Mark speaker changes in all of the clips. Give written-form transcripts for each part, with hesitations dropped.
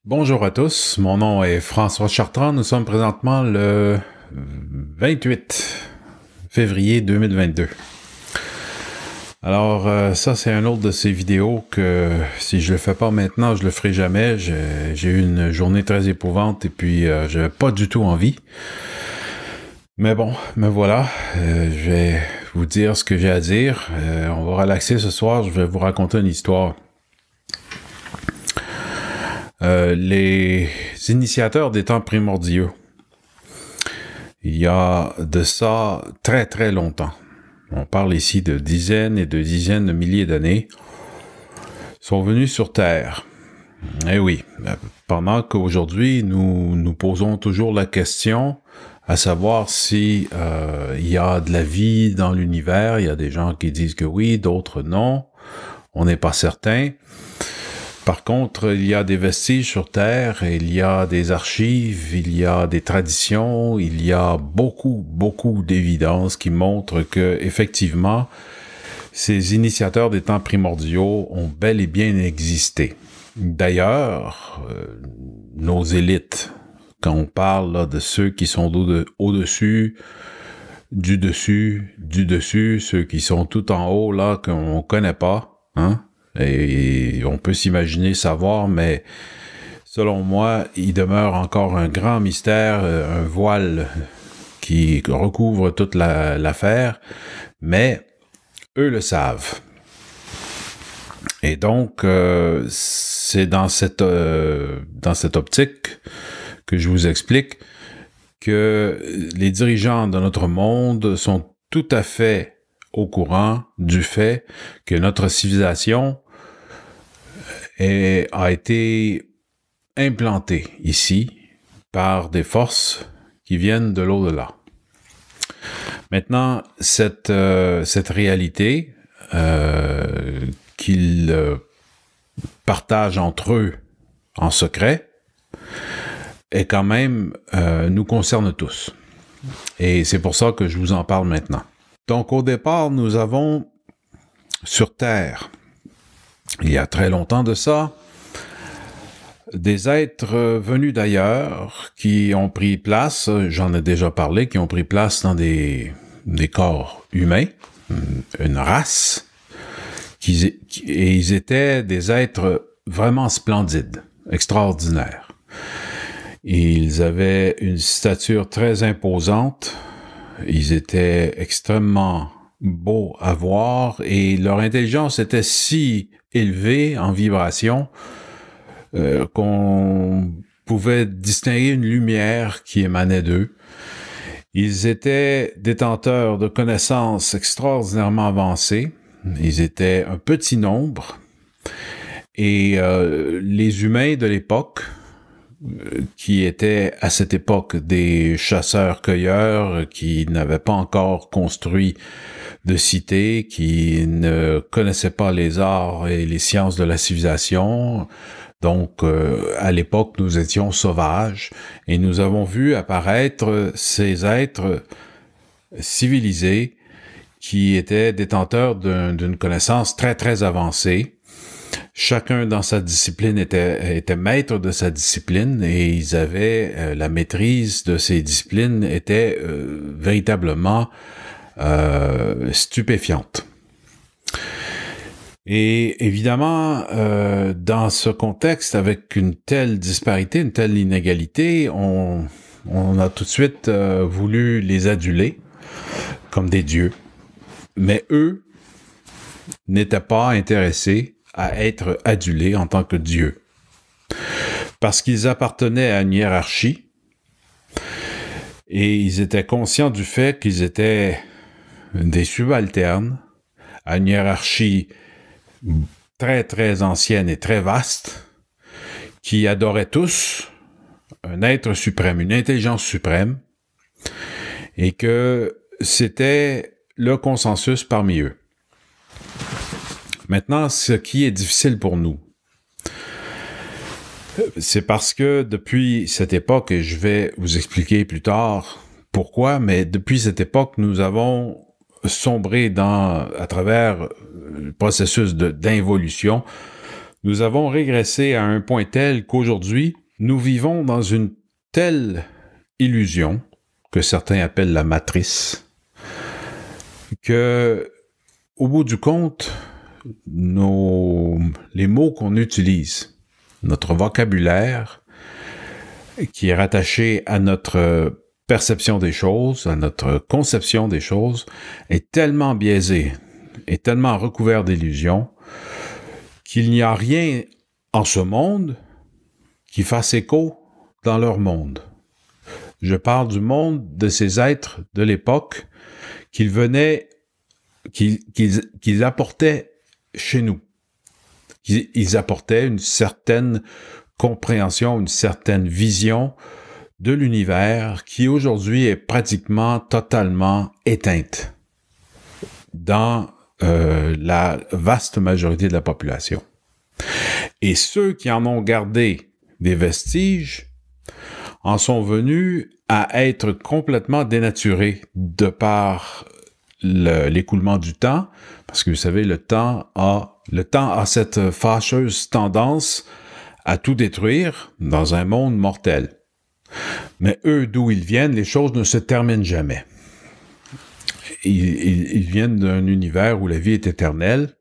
Speaker 1: Bonjour à tous, mon nom est François Chartrand. Nous sommes présentement le 28 février 2022. Alors, ça, c'est un autre de ces vidéos que si je le fais pas maintenant, je le ferai jamais. J'ai eu une journée très éprouvante et puis j'avais pas du tout envie. Mais bon, me voilà. Je vais vous dire ce que j'ai à dire. On va relaxer ce soir. Je vais vous raconter une histoire. Les initiateurs des temps primordiaux, il y a de ça très très longtemps, on parle ici de dizaines et de dizaines de milliers d'années, sont venus sur Terre. Eh oui, pendant qu'aujourd'hui nous posons toujours la question à savoir si il y a de la vie dans l'univers. Il y a des gens qui disent que oui, d'autres non, on n'est pas certain. Par contre, il y a des vestiges sur Terre, il y a des archives, il y a des traditions, il y a beaucoup d'évidences qui montrent que, effectivement, ces initiateurs des temps primordiaux ont bel et bien existé. D'ailleurs, nos élites, quand on parle là, de ceux qui sont au-dessus, du dessus, ceux qui sont tout en haut, là, qu'on connaît pas, hein? Et on peut s'imaginer savoir, mais selon moi, il demeure encore un grand mystère, un voile qui recouvre toute l'affaire, mais eux le savent. Et donc, c'est dans cette optique que je vous explique que les dirigeants de notre monde sont tout à fait au courant du fait que notre civilisation a été implanté ici par des forces qui viennent de l'au-delà. Maintenant, cette réalité qu'ils partagent entre eux en secret est quand même nous concerne tous. Et c'est pour ça que je vous en parle maintenant. Donc, au départ, nous avons sur Terre, il y a très longtemps de ça, des êtres venus d'ailleurs qui ont pris place, j'en ai déjà parlé, qui ont pris place dans des corps humains, une race, et ils étaient des êtres vraiment splendides, extraordinaires. Ils avaient une stature très imposante, ils étaient extrêmement beaux à voir et leur intelligence était si élevée en vibration qu'on pouvait distinguer une lumière qui émanait d'eux. Ils étaient détenteurs de connaissances extraordinairement avancées. Ils étaient un petit nombre et les humains de l'époque, qui étaient à cette époque des chasseurs-cueilleurs qui n'avaient pas encore construit de cité, qui ne connaissaient pas les arts et les sciences de la civilisation. Donc, à l'époque, nous étions sauvages et nous avons vu apparaître ces êtres civilisés qui étaient détenteurs d'une connaissance très, très avancée. Chacun dans sa discipline était maître de sa discipline et ils avaient la maîtrise de ces disciplines était véritablement stupéfiante. Et évidemment, dans ce contexte, avec une telle disparité, une telle inégalité, on a tout de suite voulu les aduler comme des dieux. Mais eux n'étaient pas intéressés à être adulés en tant que dieux. Parce qu'ils appartenaient à une hiérarchie et ils étaient conscients du fait qu'ils étaient des subalternes à une hiérarchie très très ancienne et très vaste qui adorait tous un être suprême, une intelligence suprême et que c'était le consensus parmi eux. Maintenant, ce qui est difficile pour nous, c'est parce que depuis cette époque, et je vais vous expliquer plus tard pourquoi, mais depuis cette époque, nous avons sombré à travers le processus d'involution nous avons régressé à un point tel qu'aujourd'hui, nous vivons dans une telle illusion, que certains appellent la matrice, que, au bout du compte, les mots qu'on utilise, notre vocabulaire, qui est rattaché à notre perception des choses, à notre conception des choses, est tellement biaisé, est tellement recouvert d'illusions, qu'il n'y a rien en ce monde qui fasse écho dans leur monde. Je parle du monde de ces êtres de l'époque qu'ils apportaient chez nous. Ils apportaient une certaine compréhension, une certaine vision de l'univers qui aujourd'hui est pratiquement totalement éteinte dans la vaste majorité de la population. Et ceux qui en ont gardé des vestiges en sont venus à être complètement dénaturés de par l'écoulement du temps, parce que vous savez, le temps a cette fâcheuse tendance à tout détruire dans un monde mortel. Mais eux, d'où ils viennent, les choses ne se terminent jamais. Ils viennent d'un univers où la vie est éternelle.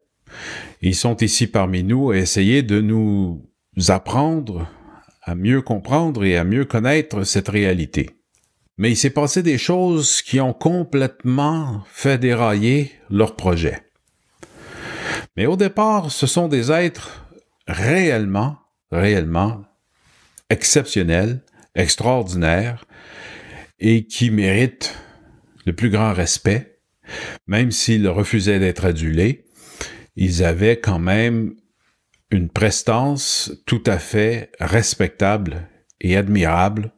Speaker 1: Ils sont ici parmi nous à essayer de nous apprendre à mieux comprendre et à mieux connaître cette réalité. Mais il s'est passé des choses qui ont complètement fait dérailler leur projet. Mais au départ, ce sont des êtres réellement exceptionnels, extraordinaires, et qui méritent le plus grand respect. Même s'ils refusaient d'être adulés, ils avaient quand même une prestance tout à fait respectable et admirable,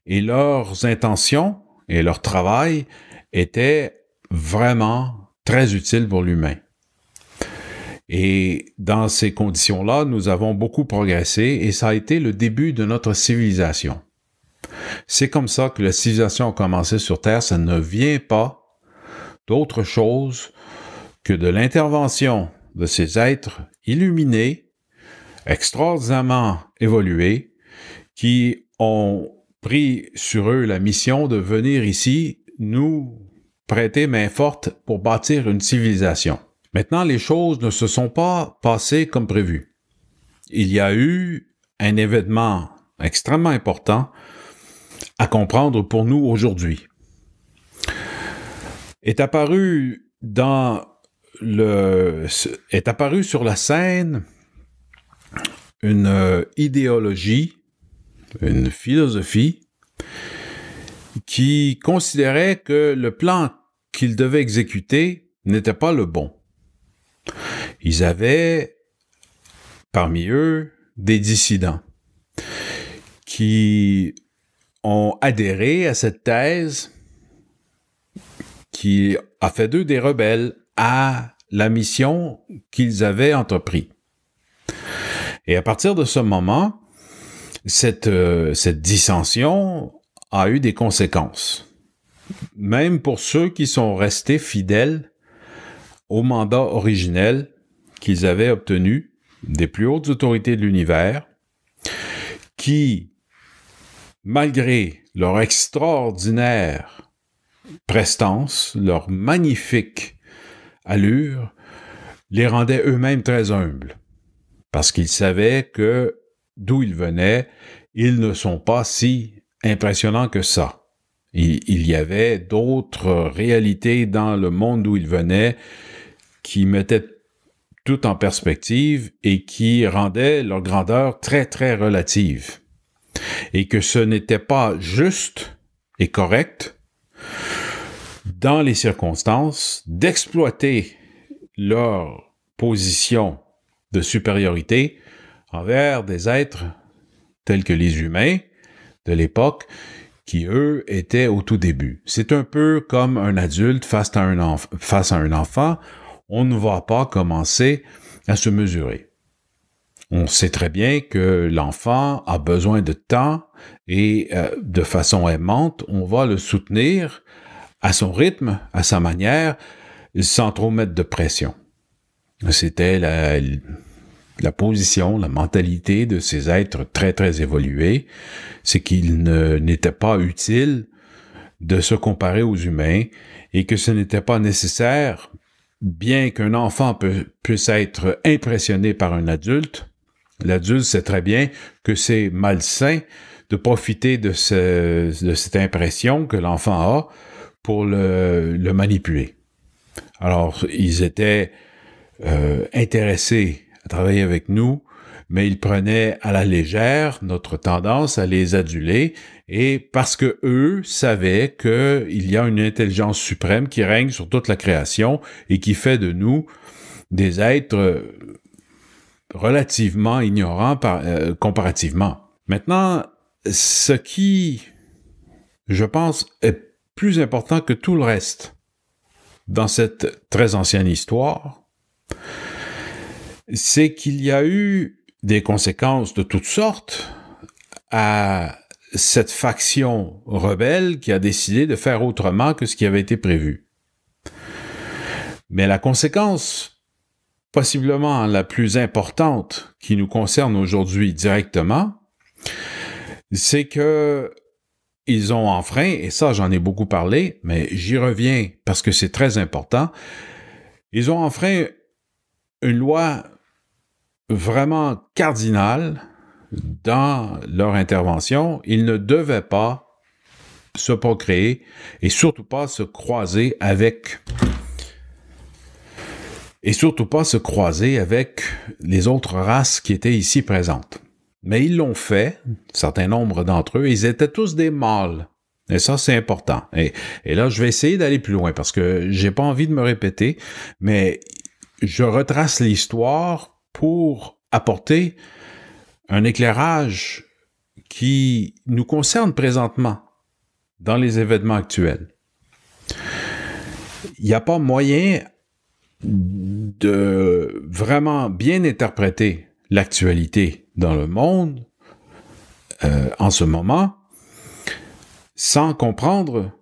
Speaker 1: et leurs intentions et leur travail étaient vraiment très utiles pour l'humain. Et dans ces conditions-là, nous avons beaucoup progressé et ça a été le début de notre civilisation. C'est comme ça que la civilisation a commencé sur Terre. Ça ne vient pas d'autre chose que de l'intervention de ces êtres illuminés, extraordinairement évolués, qui ont pris sur eux la mission de venir ici nous prêter main forte pour bâtir une civilisation. Maintenant, les choses ne se sont pas passées comme prévu. Il y a eu un événement extrêmement important à comprendre pour nous aujourd'hui. Est apparu sur la scène une idéologie, une philosophie qui considérait que le plan qu'ils devaient exécuter n'était pas le bon. Ils avaient parmi eux des dissidents qui ont adhéré à cette thèse qui a fait d'eux des rebelles à la mission qu'ils avaient entreprise. Et à partir de ce moment, cette dissension a eu des conséquences. Même pour ceux qui sont restés fidèles au mandat originel qu'ils avaient obtenu des plus hautes autorités de l'univers, qui, malgré leur extraordinaire prestance, leur magnifique allure, les rendaient eux-mêmes très humbles, parce qu'ils savaient que d'où ils venaient, ils ne sont pas si impressionnants que ça. Il y avait d'autres réalités dans le monde d'où ils venaient qui mettaient tout en perspective et qui rendaient leur grandeur très, très relative. Et que ce n'était pas juste et correct, dans les circonstances, d'exploiter leur position de supériorité envers des êtres tels que les humains de l'époque, qui, eux, étaient au tout début. C'est un peu comme un adulte face à un enfant. On ne va pas commencer à se mesurer. On sait très bien que l'enfant a besoin de temps et de façon aimante, on va le soutenir à son rythme, à sa manière, sans trop mettre de pression. C'était la position, la mentalité de ces êtres très, très évolués, c'est qu'il n'était pas utile de se comparer aux humains et que ce n'était pas nécessaire, bien qu'un enfant puisse être impressionné par un adulte, l'adulte sait très bien que c'est malsain de profiter de cette impression que l'enfant a pour le manipuler. Alors, ils étaient intéressés à travailler avec nous, mais ils prenaient à la légère notre tendance à les aduler, et parce que eux savaient qu'il y a une intelligence suprême qui règne sur toute la création et qui fait de nous des êtres relativement ignorants comparativement. Maintenant, ce qui, je pense, est plus important que tout le reste dans cette très ancienne histoire, c'est qu'il y a eu des conséquences de toutes sortes à cette faction rebelle qui a décidé de faire autrement que ce qui avait été prévu. Mais la conséquence, possiblement la plus importante qui nous concerne aujourd'hui directement, c'est que ils ont enfreint, et ça j'en ai beaucoup parlé, mais j'y reviens parce que c'est très important, ils ont enfreint une loi vraiment cardinale dans leur intervention. Ils ne devaient pas se procréer et surtout pas se croiser avec les autres races qui étaient ici présentes. Mais ils l'ont fait, un certain nombre d'entre eux, ils étaient tous des mâles. Et ça, c'est important. Et là, je vais essayer d'aller plus loin parce que j'ai pas envie de me répéter, mais je retrace l'histoire pour apporter un éclairage qui nous concerne présentement dans les événements actuels. Il n'y a pas moyen de vraiment bien interpréter l'actualité dans le monde en ce moment sans comprendre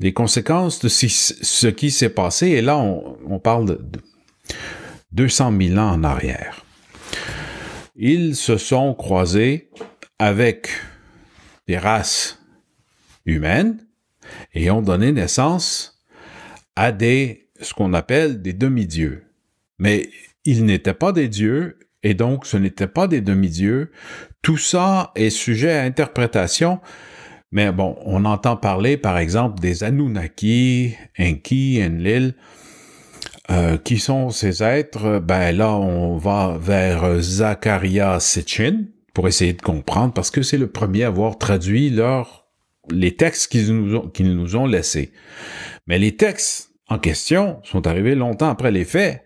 Speaker 1: les conséquences de ce qui s'est passé. Et là, on parle de 200 000 ans en arrière. Ils se sont croisés avec des races humaines et ont donné naissance à ce qu'on appelle des demi-dieux. Mais ils n'étaient pas des dieux et donc ce n'étaient pas des demi-dieux. Tout ça est sujet à interprétation, mais bon, on entend parler par exemple des Anunnaki, Enki, Enlil, qui sont ces êtres. Ben là, on va vers Zecharia Sitchin pour essayer de comprendre, parce que c'est le premier à avoir traduit les textes qu'ils nous ont laissés. Mais les textes en question sont arrivés longtemps après les faits.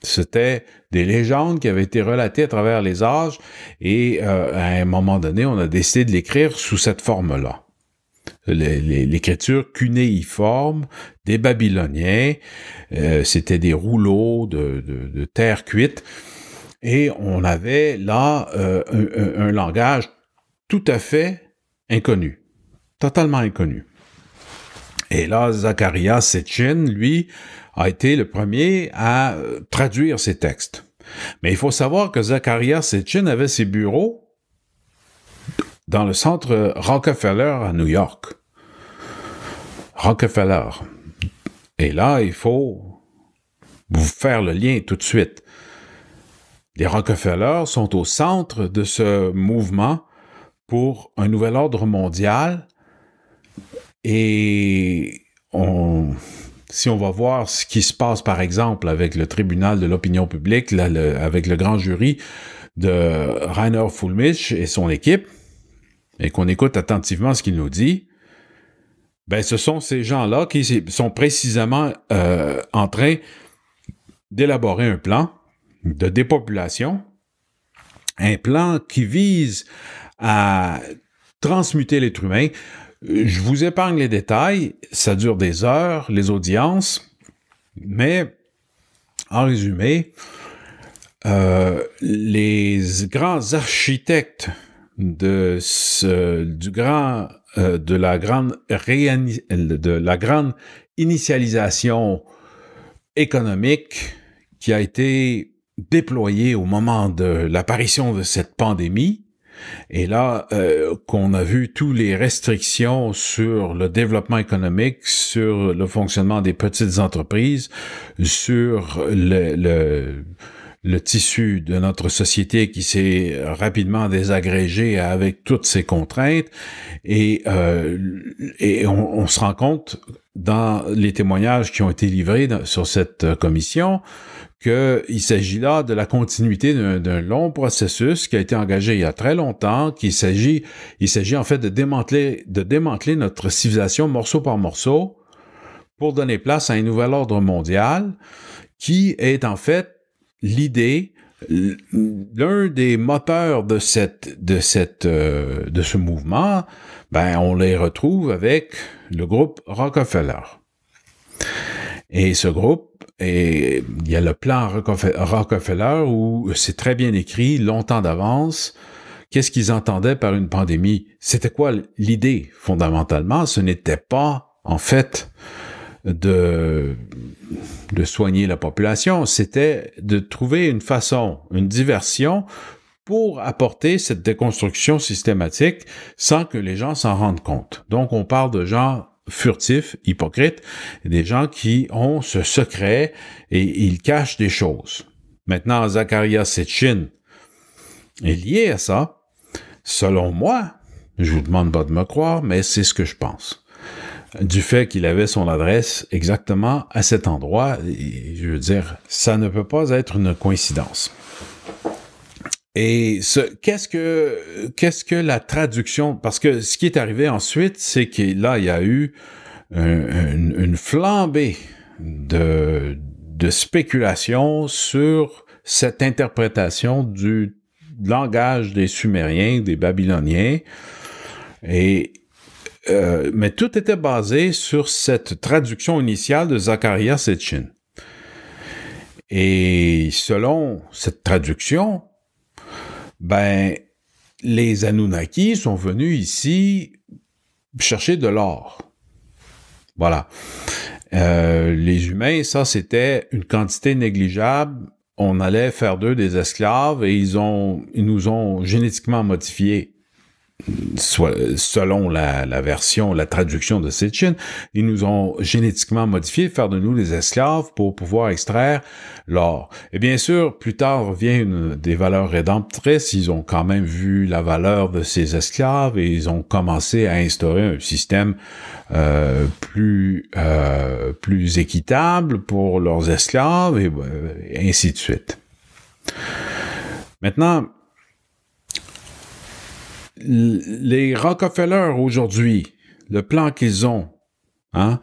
Speaker 1: C'était des légendes qui avaient été relatées à travers les âges et à un moment donné, on a décidé de l'écrire sous cette forme-là. L'écriture cunéiforme des Babyloniens, c'était des rouleaux de terre cuite et on avait là un langage tout à fait inconnu, totalement inconnu. Et là, Zecharia Sitchin, lui, a été le premier à traduire ces textes. Mais il faut savoir que Zecharia Sitchin avait ses bureaux dans le centre Rockefeller à New York. Rockefeller. Et là, il faut vous faire le lien tout de suite. Les Rockefeller sont au centre de ce mouvement pour un nouvel ordre mondial. Et si on va voir ce qui se passe, par exemple, avec le tribunal de l'opinion publique, avec le grand jury de Rainer Fulmich et son équipe, et qu'on écoute attentivement ce qu'il nous dit, ben ce sont ces gens-là qui sont précisément en train d'élaborer un plan de dépopulation, un plan qui vise à transmuter l'être humain. Je vous épargne les détails, ça dure des heures, les audiences, mais en résumé, les grands architectes de la grande initialisation économique qui a été déployés au moment de l'apparition de cette pandémie. Et là, qu'on a vu toutes les restrictions sur le développement économique, sur le fonctionnement des petites entreprises, sur le tissu de notre société qui s'est rapidement désagrégé avec toutes ces contraintes. Et on se rend compte dans les témoignages qui ont été livrés sur cette commission qu'il s'agit là de la continuité d'un long processus qui a été engagé il y a très longtemps, il s'agit en fait de démanteler notre civilisation morceau par morceau pour donner place à un nouvel ordre mondial qui est en fait l'idée, l'un des moteurs de ce mouvement, ben on les retrouve avec le groupe Rockefeller. Et ce groupe, et il y a le plan Rockefeller où c'est très bien écrit, longtemps d'avance. Qu'est-ce qu'ils entendaient par une pandémie? C'était quoi l'idée, fondamentalement? Ce n'était pas, en fait, de soigner la population, c'était de trouver une façon, une diversion pour apporter cette déconstruction systématique sans que les gens s'en rendent compte. Donc, on parle de gens furtifs, hypocrites, des gens qui ont ce secret et ils cachent des choses. Maintenant, Zecharia Sitchin est lié à ça. Selon moi, je vous demande pas de me croire, mais c'est ce que je pense. Du fait qu'il avait son adresse exactement à cet endroit, et je veux dire, ça ne peut pas être une coïncidence. Et qu'est-ce que la traduction, parce que ce qui est arrivé ensuite, c'est que là, il y a eu une flambée de spéculation sur cette interprétation du langage des Sumériens, des Babyloniens, mais tout était basé sur cette traduction initiale de Zecharia Sitchin. Et selon cette traduction, ben, les Anunnaki sont venus ici chercher de l'or. Voilà. Les humains, ça, c'était une quantité négligeable. On allait faire d'eux des esclaves et ils nous ont génétiquement modifiés. Selon la version, la traduction de Sitchin, ils nous ont génétiquement modifiés, faire de nous des esclaves pour pouvoir extraire l'or. Et bien sûr, plus tard vient des valeurs rédemptrices. Ils ont quand même vu la valeur de ces esclaves et ils ont commencé à instaurer un système plus équitable pour leurs esclaves et ainsi de suite. Maintenant, les Rockefeller aujourd'hui, le plan qu'ils ont, hein,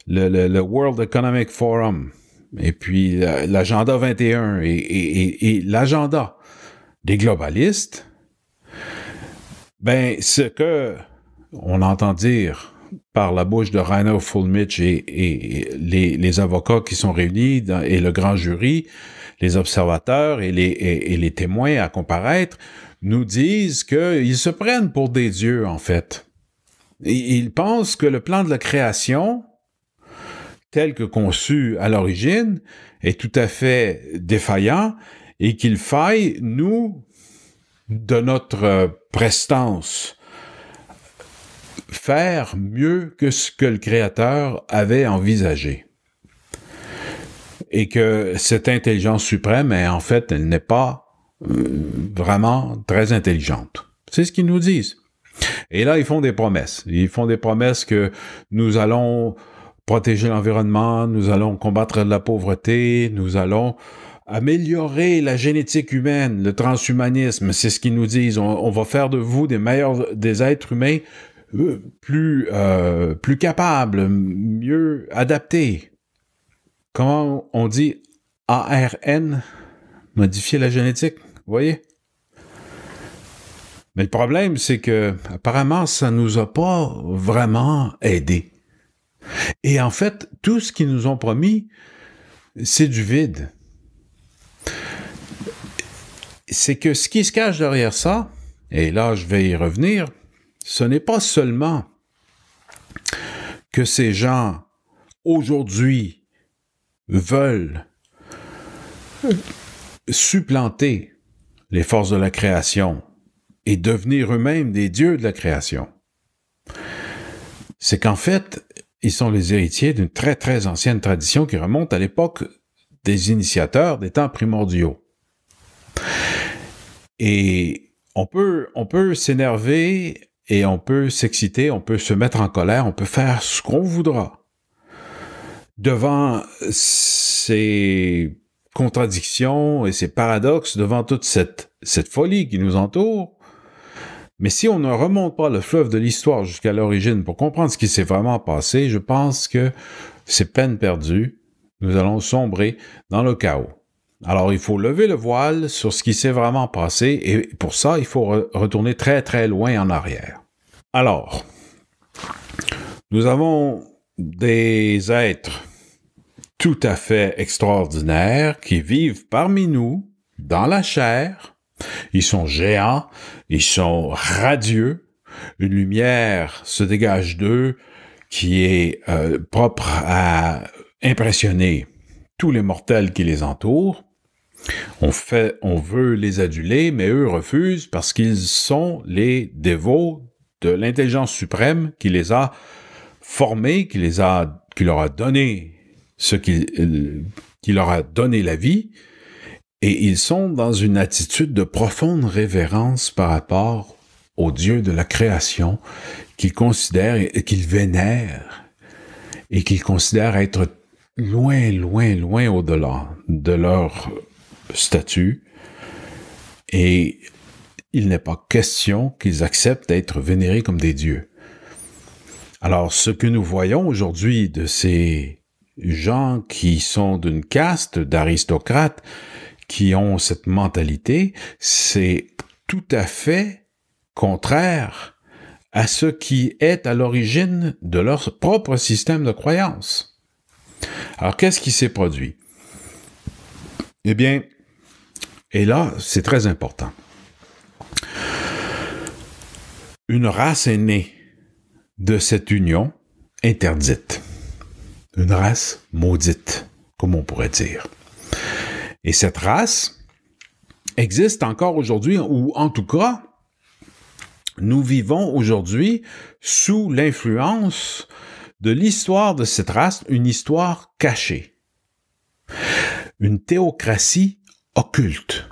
Speaker 1: le World Economic Forum, et puis l'agenda 21 et l'agenda des globalistes, ben ce que on entend dire par la bouche de Rainer Fulmich et les avocats qui sont réunis et le grand jury, les observateurs et les témoins à comparaître, nous disent qu'ils se prennent pour des dieux, en fait. Et ils pensent que le plan de la création, tel que conçu à l'origine, est tout à fait défaillant et qu'il faille, nous, de notre prestance, faire mieux que ce que le Créateur avait envisagé. Et que cette intelligence suprême, en fait, elle n'est pas vraiment très intelligente. C'est ce qu'ils nous disent. Et là, ils font des promesses. Ils font des promesses que nous allons protéger l'environnement, nous allons combattre la pauvreté, nous allons améliorer la génétique humaine, le transhumanisme, c'est ce qu'ils nous disent. On va faire de vous des êtres humains plus capables, mieux adaptés. Comment on dit ARN, modifier la génétique, vous voyez? Mais le problème, c'est que apparemment, ça nous a pas vraiment aidés. Et en fait, tout ce qu'ils nous ont promis, c'est du vide. C'est que ce qui se cache derrière ça, et là, je vais y revenir, ce n'est pas seulement que ces gens, aujourd'hui, veulent supplanter les forces de la création et devenir eux-mêmes des dieux de la création, c'est qu'en fait, ils sont les héritiers d'une très, très ancienne tradition qui remonte à l'époque des initiateurs des temps primordiaux. Et on peut s'énerver et on peut s'exciter, on peut se mettre en colère, on peut faire ce qu'on voudra devant ces contradictions et ces paradoxes, devant toute cette folie qui nous entoure. Mais si on ne remonte pas le fleuve de l'histoire jusqu'à l'origine pour comprendre ce qui s'est vraiment passé, je pense que c'est peine perdue. Nous allons sombrer dans le chaos. Alors, il faut lever le voile sur ce qui s'est vraiment passé et pour ça, il faut retourner très, très loin en arrière. Alors, nous avons des êtres tout à fait extraordinaires qui vivent parmi nous, dans la chair. Ils sont géants, ils sont radieux, une lumière se dégage d'eux qui est propre à impressionner tous les mortels qui les entourent. On veut les aduler, mais eux refusent parce qu'ils sont les dévots de l'intelligence suprême qui les a formés, qui leur a donné qui leur a donné la vie. Et ils sont dans une attitude de profonde révérence par rapport au Dieu de la création qu'ils considèrent et qu'ils vénèrent et qu'ils considèrent être loin, loin, loin au-delà de leur statut. Et il n'est pas question qu'ils acceptent d'être vénérés comme des dieux. Alors, ce que nous voyons aujourd'hui de ces gens qui sont d'une caste d'aristocrates, qui ont cette mentalité, c'est tout à fait contraire à ce qui est à l'origine de leur propre système de croyance. Alors, qu'est-ce qui s'est produit? Eh bien, et là, c'est très important. Une race est née de cette union interdite. Une race maudite, comme on pourrait dire. Et cette race existe encore aujourd'hui, ou en tout cas, nous vivons aujourd'hui sous l'influence de l'histoire de cette race, une histoire cachée. Une théocratie occulte.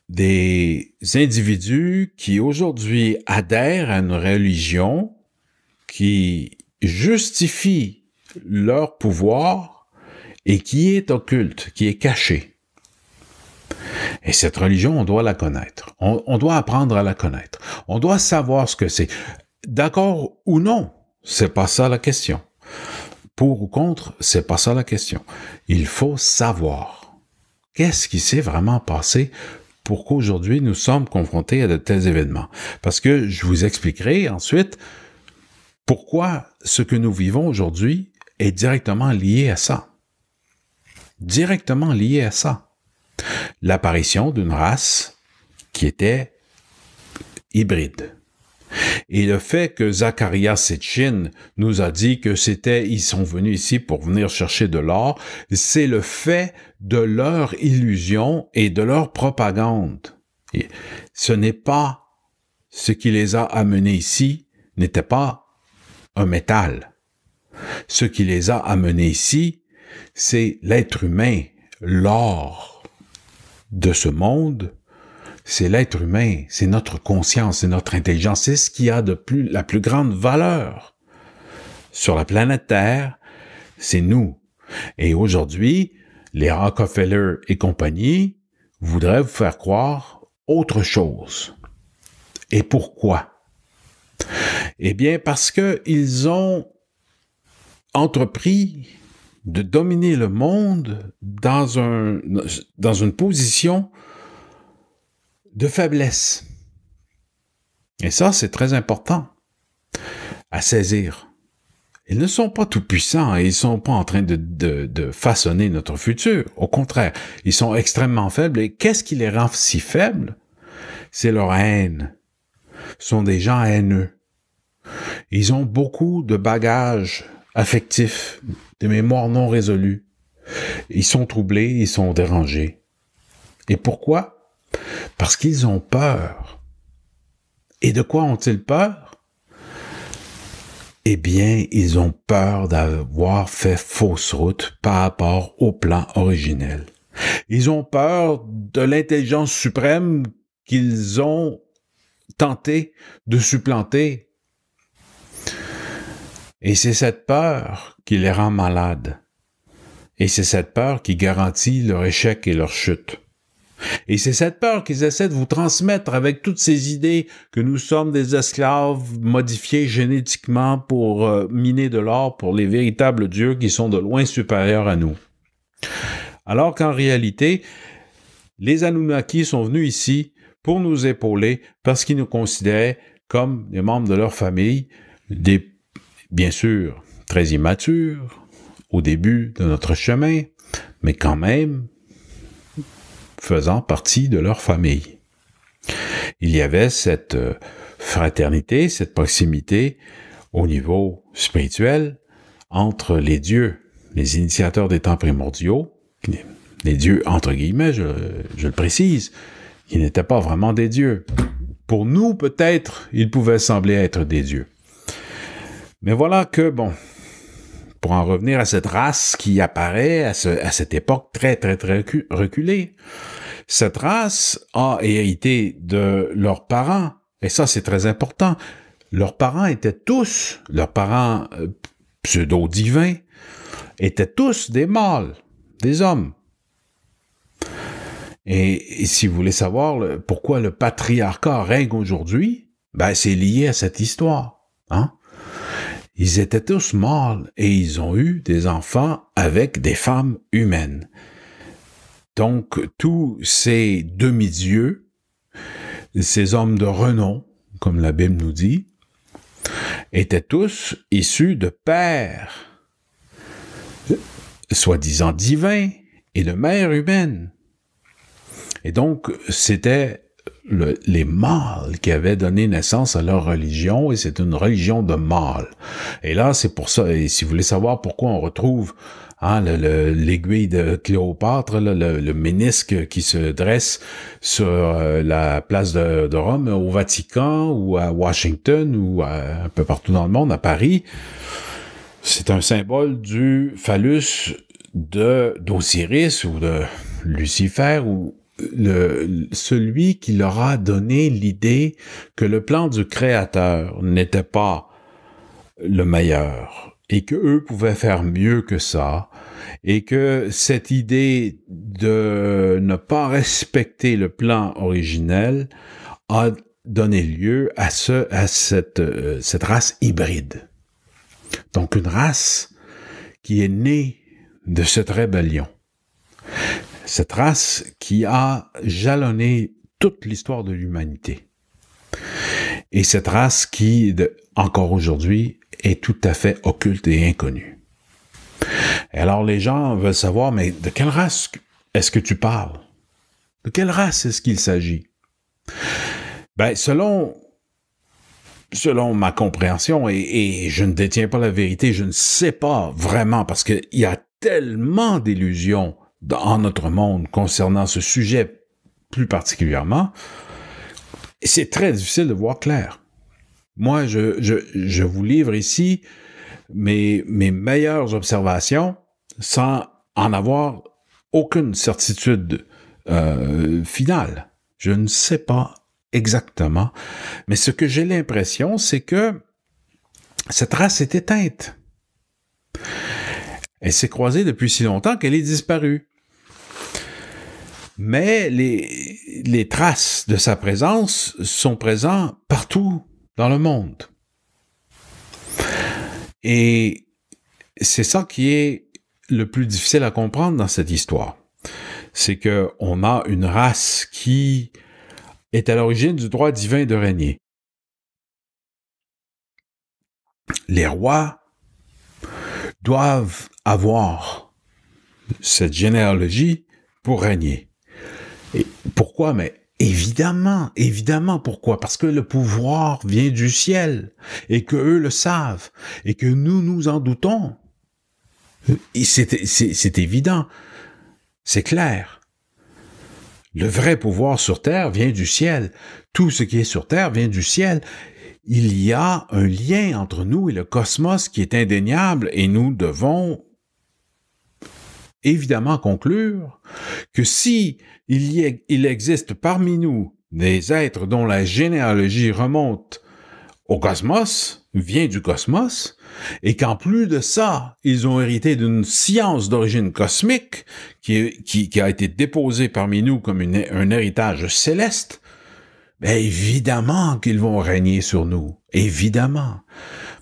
Speaker 1: Des individus qui aujourd'hui adhèrent à une religion qui justifie leur pouvoir et qui est occulte, qui est cachée. Et cette religion, on doit la connaître. On doit apprendre à la connaître. On doit savoir ce que c'est. D'accord ou non, c'est pas ça la question. Pour ou contre, c'est pas ça la question. Il faut savoir qu'est-ce qui s'est vraiment passé pour qu'aujourd'hui nous sommes confrontés à de tels événements. Parce que je vous expliquerai ensuite pourquoi ce que nous vivons aujourd'hui est directement lié à ça. Directement lié à ça. L'apparition d'une race qui était hybride. Et le fait que Zecharia Sitchin nous a dit que ils sont venus ici pour venir chercher de l'or, c'est le fait de leur illusion et de leur propagande. Et ce n'est pas ce qui les a amenés ici, n'était pas un métal. Ce qui les a amenés ici, c'est l'être humain, l'or de ce monde. C'est l'être humain, c'est notre conscience, c'est notre intelligence, c'est ce qui a la plus grande valeur sur la planète Terre, c'est nous. Et aujourd'hui, les Rockefeller et compagnie voudraient vous faire croire autre chose. Et pourquoi? Eh bien, parce qu'ils ont entrepris de dominer le monde dans une position de faiblesse. Et ça, c'est très important à saisir. Ils ne sont pas tout-puissants et ils ne sont pas en train de façonner notre futur. Au contraire, ils sont extrêmement faibles. Et qu'est-ce qui les rend si faibles? C'est leur haine. Ce sont des gens haineux. Ils ont beaucoup de bagages affectifs, des mémoires non résolues. Ils sont troublés, ils sont dérangés. Et pourquoi? Parce qu'ils ont peur. Et de quoi ont-ils peur? Eh bien, ils ont peur d'avoir fait fausse route par rapport au plan originel. Ils ont peur de l'intelligence suprême qu'ils ont tenté de supplanter. Et c'est cette peur qui les rend malades. Et c'est cette peur qui garantit leur échec et leur chute. Et c'est cette peur qu'ils essaient de vous transmettre avec toutes ces idées que nous sommes des esclaves modifiés génétiquement pour miner de l'or pour les véritables dieux qui sont de loin supérieurs à nous. Alors qu'en réalité, les Anunnaki sont venus ici pour nous épauler parce qu'ils nous considéraient comme des membres de leur famille, bien sûr, très immatures au début de notre chemin, mais quand même faisant partie de leur famille. Il y avait cette fraternité, cette proximité au niveau spirituel entre les dieux, les initiateurs des temps primordiaux, les dieux entre guillemets, je le précise, qui n'étaient pas vraiment des dieux. Pour nous, peut-être, ils pouvaient sembler être des dieux. Mais voilà que, bon, pour en revenir à cette race qui apparaît à cette époque très, très, très reculée, cette race a hérité de leurs parents, et ça c'est très important. Leurs parents pseudo-divins, étaient tous des mâles, des hommes. Et si vous voulez savoir pourquoi le patriarcat règne aujourd'hui, ben c'est lié à cette histoire. Hein? Ils étaient tous mâles et ils ont eu des enfants avec des femmes humaines. Donc, tous ces demi-dieux, ces hommes de renom, comme la Bible nous dit, étaient tous issus de pères, soi-disant divins, et de mères humaines. Et donc, c'était les mâles qui avaient donné naissance à leur religion, et c'est une religion de mâles. Et là, c'est pour ça, et si vous voulez savoir pourquoi on retrouve l'aiguille de Cléopâtre, le ménisque qui se dresse sur la place de Rome, au Vatican, ou à Washington, ou un peu partout dans le monde, à Paris, c'est un symbole du phallus d'Osiris ou de Lucifer, ou celui qui leur a donné l'idée que le plan du Créateur n'était pas le meilleur et que eux pouvaient faire mieux que ça et que cette idée de ne pas respecter le plan originel a donné lieu à cette race hybride. Donc une race qui est née de cette rébellion. Cette race qui a jalonné toute l'histoire de l'humanité. Et cette race qui, encore aujourd'hui, est tout à fait occulte et inconnue. Et alors les gens veulent savoir, mais de quelle race est-ce que tu parles? De quelle race est-ce qu'il s'agit? Ben, selon ma compréhension, et je ne détiens pas la vérité, je ne sais pas vraiment, parce qu'il y a tellement d'illusions en notre monde concernant ce sujet plus particulièrement, c'est très difficile de voir clair. Moi, je vous livre ici mes meilleures observations sans en avoir aucune certitude finale. Je ne sais pas exactement, mais ce que j'ai l'impression, c'est que cette race est éteinte. Elle s'est croisée depuis si longtemps qu'elle est disparue. Mais les traces de sa présence sont présentes partout dans le monde. Et c'est ça qui est le plus difficile à comprendre dans cette histoire. C'est qu'on a une race qui est à l'origine du droit divin de régner. Les rois doivent avoir cette généalogie pour régner. Et pourquoi? Mais évidemment, pourquoi? Parce que le pouvoir vient du ciel, et que eux le savent, et que nous en doutons. C'est évident, c'est clair. Le vrai pouvoir sur Terre vient du ciel. Tout ce qui est sur Terre vient du ciel. Il y a un lien entre nous et le cosmos qui est indéniable et nous devons évidemment conclure que si il existe parmi nous des êtres dont la généalogie remonte au cosmos, vient du cosmos, et qu'en plus de ça, ils ont hérité d'une science d'origine cosmique qui a été déposée parmi nous comme un héritage céleste, bien évidemment qu'ils vont régner sur nous, évidemment.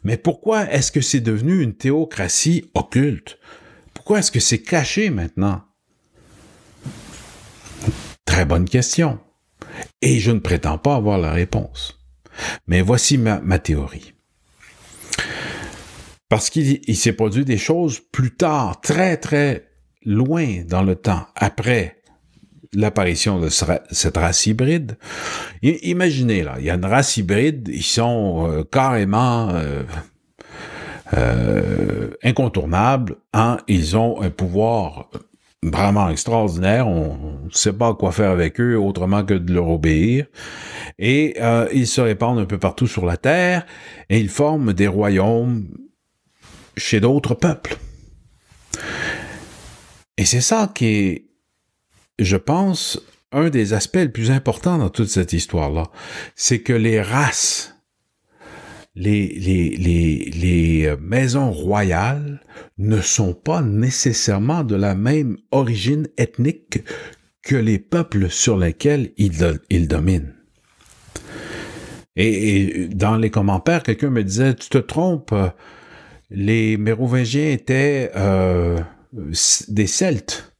Speaker 1: Mais pourquoi est-ce que c'est devenu une théocratie occulte? Pourquoi est-ce que c'est caché maintenant? Très bonne question. Et je ne prétends pas avoir la réponse. Mais voici ma théorie. Parce qu'il s'est produit des choses plus tard, très, très loin dans le temps, après l'apparition de cette race hybride. Imaginez, là, il y a une race hybride, ils sont carrément incontournables, hein? Ils ont un pouvoir vraiment extraordinaire, on ne sait pas quoi faire avec eux autrement que de leur obéir, et ils se répandent un peu partout sur la terre, et ils forment des royaumes chez d'autres peuples. Et c'est ça qui est, je pense, un des aspects les plus importants dans toute cette histoire-là, c'est que les races, les maisons royales ne sont pas nécessairement de la même origine ethnique que les peuples sur lesquels ils dominent. Et dans les commentaires, quelqu'un me disait, tu te trompes, les Mérovingiens étaient des Celtes.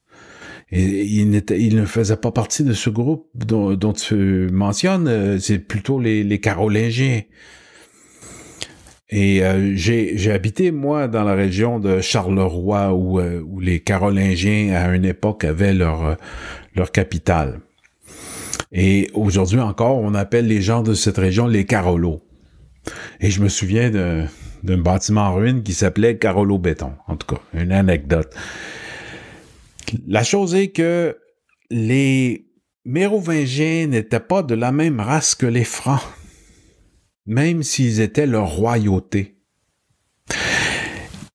Speaker 1: Et ils ne faisaient pas partie de ce groupe dont tu mentionnes, c'est plutôt les Carolingiens. Et j'ai habité, moi, dans la région de Charleroi, où les Carolingiens, à une époque, avaient leur capitale. Et aujourd'hui encore, on appelle les gens de cette région les Carolos. Et je me souviens d'un bâtiment en ruine qui s'appelait Carolo Béton. En tout cas, une anecdote. La chose est que les Mérovingiens n'étaient pas de la même race que les Francs, même s'ils étaient leur royauté.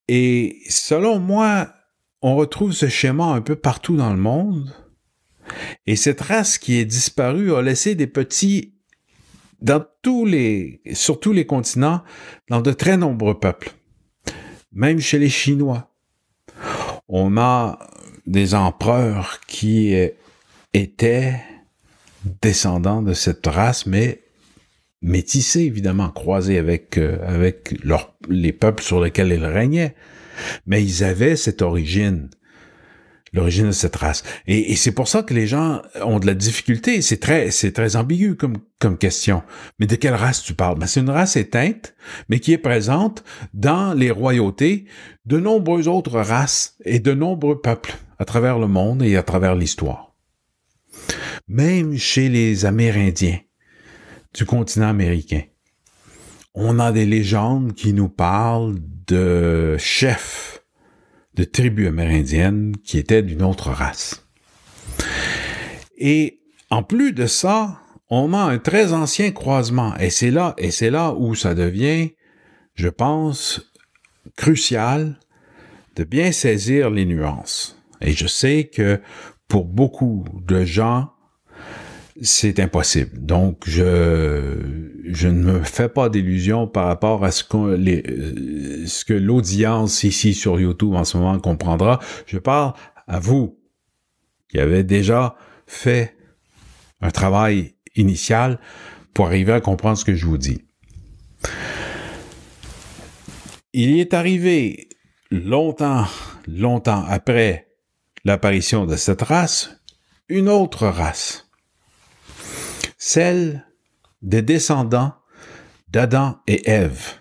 Speaker 1: Et selon moi, on retrouve ce schéma un peu partout dans le monde. Et cette race qui est disparue a laissé des petits, sur tous les continents, dans de très nombreux peuples. Même chez les Chinois. On a des empereurs qui étaient descendants de cette race, mais métissés, évidemment, croisés avec les peuples sur lesquels ils régnaient. Mais ils avaient cette origine, l'origine de cette race. Et c'est pour ça que les gens ont de la difficulté. C'est très ambigu comme question. Mais de quelle race tu parles? Ben, c'est une race éteinte, mais qui est présente dans les royautés de nombreuses autres races et de nombreux peuples à travers le monde et à travers l'histoire. Même chez les Amérindiens du continent américain, on a des légendes qui nous parlent de chefs de tribus amérindiennes qui étaient d'une autre race. Et en plus de ça, on a un très ancien croisement. Et c'est là où ça devient, je pense, crucial de bien saisir les nuances. Et je sais que pour beaucoup de gens, c'est impossible. Donc, je ne me fais pas d'illusions par rapport à ce que l'audience ici sur YouTube en ce moment comprendra. Je parle à vous qui avez déjà fait un travail initial pour arriver à comprendre ce que je vous dis. Il y est arrivé longtemps après l'apparition de cette race, une autre race. Celle des descendants d'Adam et Ève.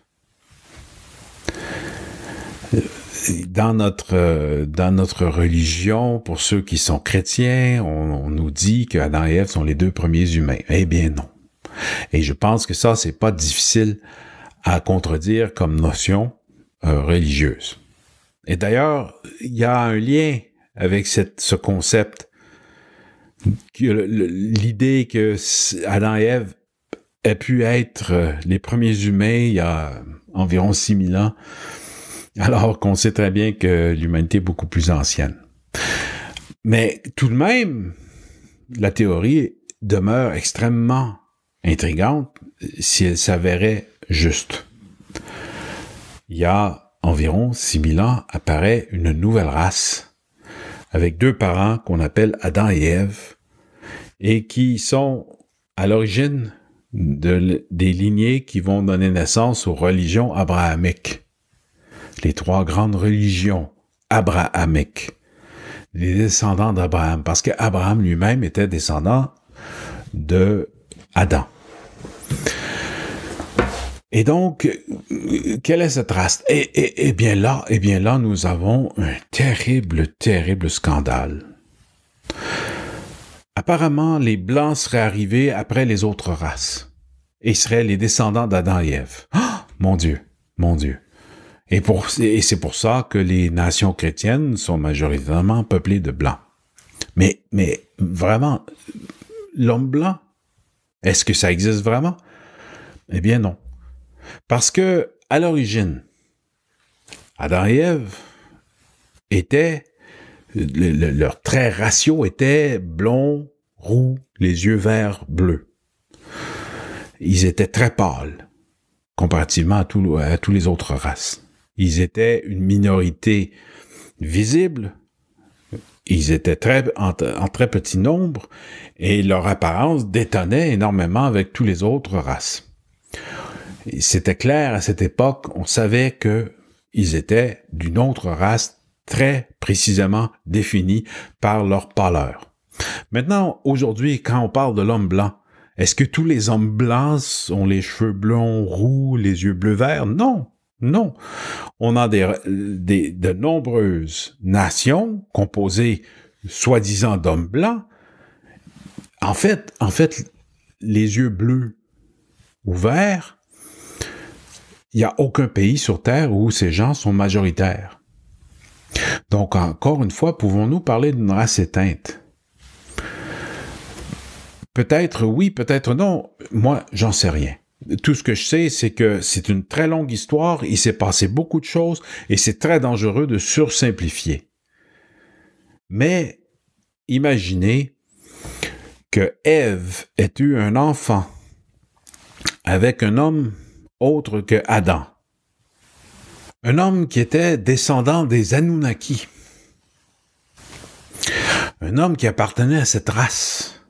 Speaker 1: Dans notre religion, pour ceux qui sont chrétiens, on nous dit que Adam et Ève sont les deux premiers humains. Eh bien non. Et je pense que ça, c'est pas difficile à contredire comme notion religieuse. Et d'ailleurs, il y a un lien avec ce concept, l'idée que Adam et Ève aient pu être les premiers humains il y a environ 6000 ans, alors qu'on sait très bien que l'humanité est beaucoup plus ancienne. Mais tout de même, la théorie demeure extrêmement intrigante si elle s'avérait juste. Il y a environ 6000 ans apparaît une nouvelle race avec 2 parents qu'on appelle Adam et Ève et qui sont à l'origine des lignées qui vont donner naissance aux religions abrahamiques. Les 3 grandes religions abrahamiques. Les descendants d'Abraham, parce qu'Abraham lui-même était descendant de Adam. Et donc, quelle est cette race? Et bien là, nous avons un terrible scandale. Apparemment, les Blancs seraient arrivés après les autres races et seraient les descendants d'Adam et Ève. Oh, mon Dieu! Et c'est pour ça que les nations chrétiennes sont majoritairement peuplées de Blancs. Mais vraiment, l'homme blanc, est-ce que ça existe vraiment? Eh bien non. Parce que, à l'origine, Adam et Ève étaient, leur trait ratio était blond, roux, les yeux verts, bleus. Ils étaient très pâles, comparativement à tous les autres races. Ils étaient une minorité visible, ils étaient en très petit nombre, et leur apparence détonnait énormément avec toutes les autres races. C'était clair à cette époque, on savait qu'ils étaient d'une autre race très précisément définie par leur pâleur. Maintenant, aujourd'hui, quand on parle de l'homme blanc, est-ce que tous les hommes blancs ont les cheveux blonds, roux, les yeux bleu-vert? Non. On a de nombreuses nations composées soi-disant d'hommes blancs. En fait, les yeux bleus ou verts, il n'y a aucun pays sur Terre où ces gens sont majoritaires. Donc, encore une fois, pouvons-nous parler d'une race éteinte? Peut-être oui, peut-être non. Moi, j'en sais rien. Tout ce que je sais, c'est que c'est une très longue histoire, il s'est passé beaucoup de choses et c'est très dangereux de sursimplifier. Mais imaginez que Ève ait eu un enfant avec un homme autre que Adam. Un homme qui était descendant des Anunnaki. Un homme qui appartenait à cette race,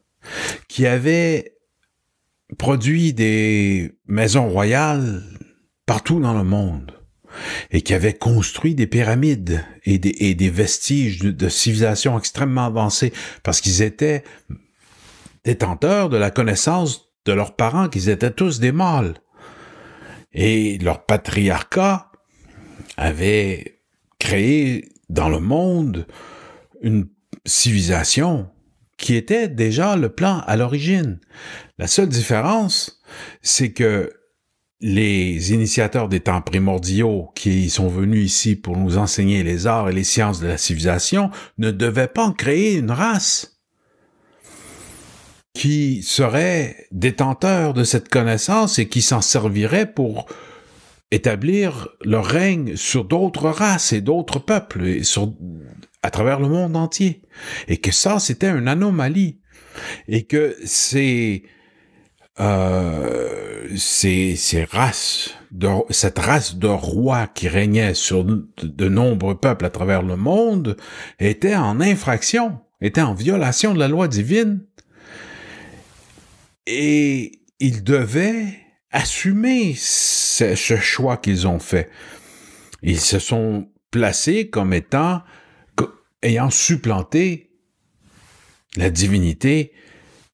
Speaker 1: qui avait produit des maisons royales partout dans le monde et qui avait construit des pyramides et des vestiges de civilisations extrêmement avancées parce qu'ils étaient détenteurs de la connaissance de leurs parents, qu'ils étaient tous des mâles. Et leur patriarcat avait créé dans le monde une civilisation qui était déjà le plan à l'origine. La seule différence, c'est que les initiateurs des temps primordiaux qui sont venus ici pour nous enseigner les arts et les sciences de la civilisation ne devaient pas en créer une race qui serait détenteur de cette connaissance et qui s'en servirait pour établir leur règne sur d'autres races et d'autres peuples et à travers le monde entier. Et que ça, c'était une anomalie. Et que cette race de rois qui régnait sur de nombreux peuples à travers le monde était en infraction, était en violation de la loi divine. Et ils devaient assumer ce choix qu'ils ont fait. Ils se sont placés comme ayant supplanté la divinité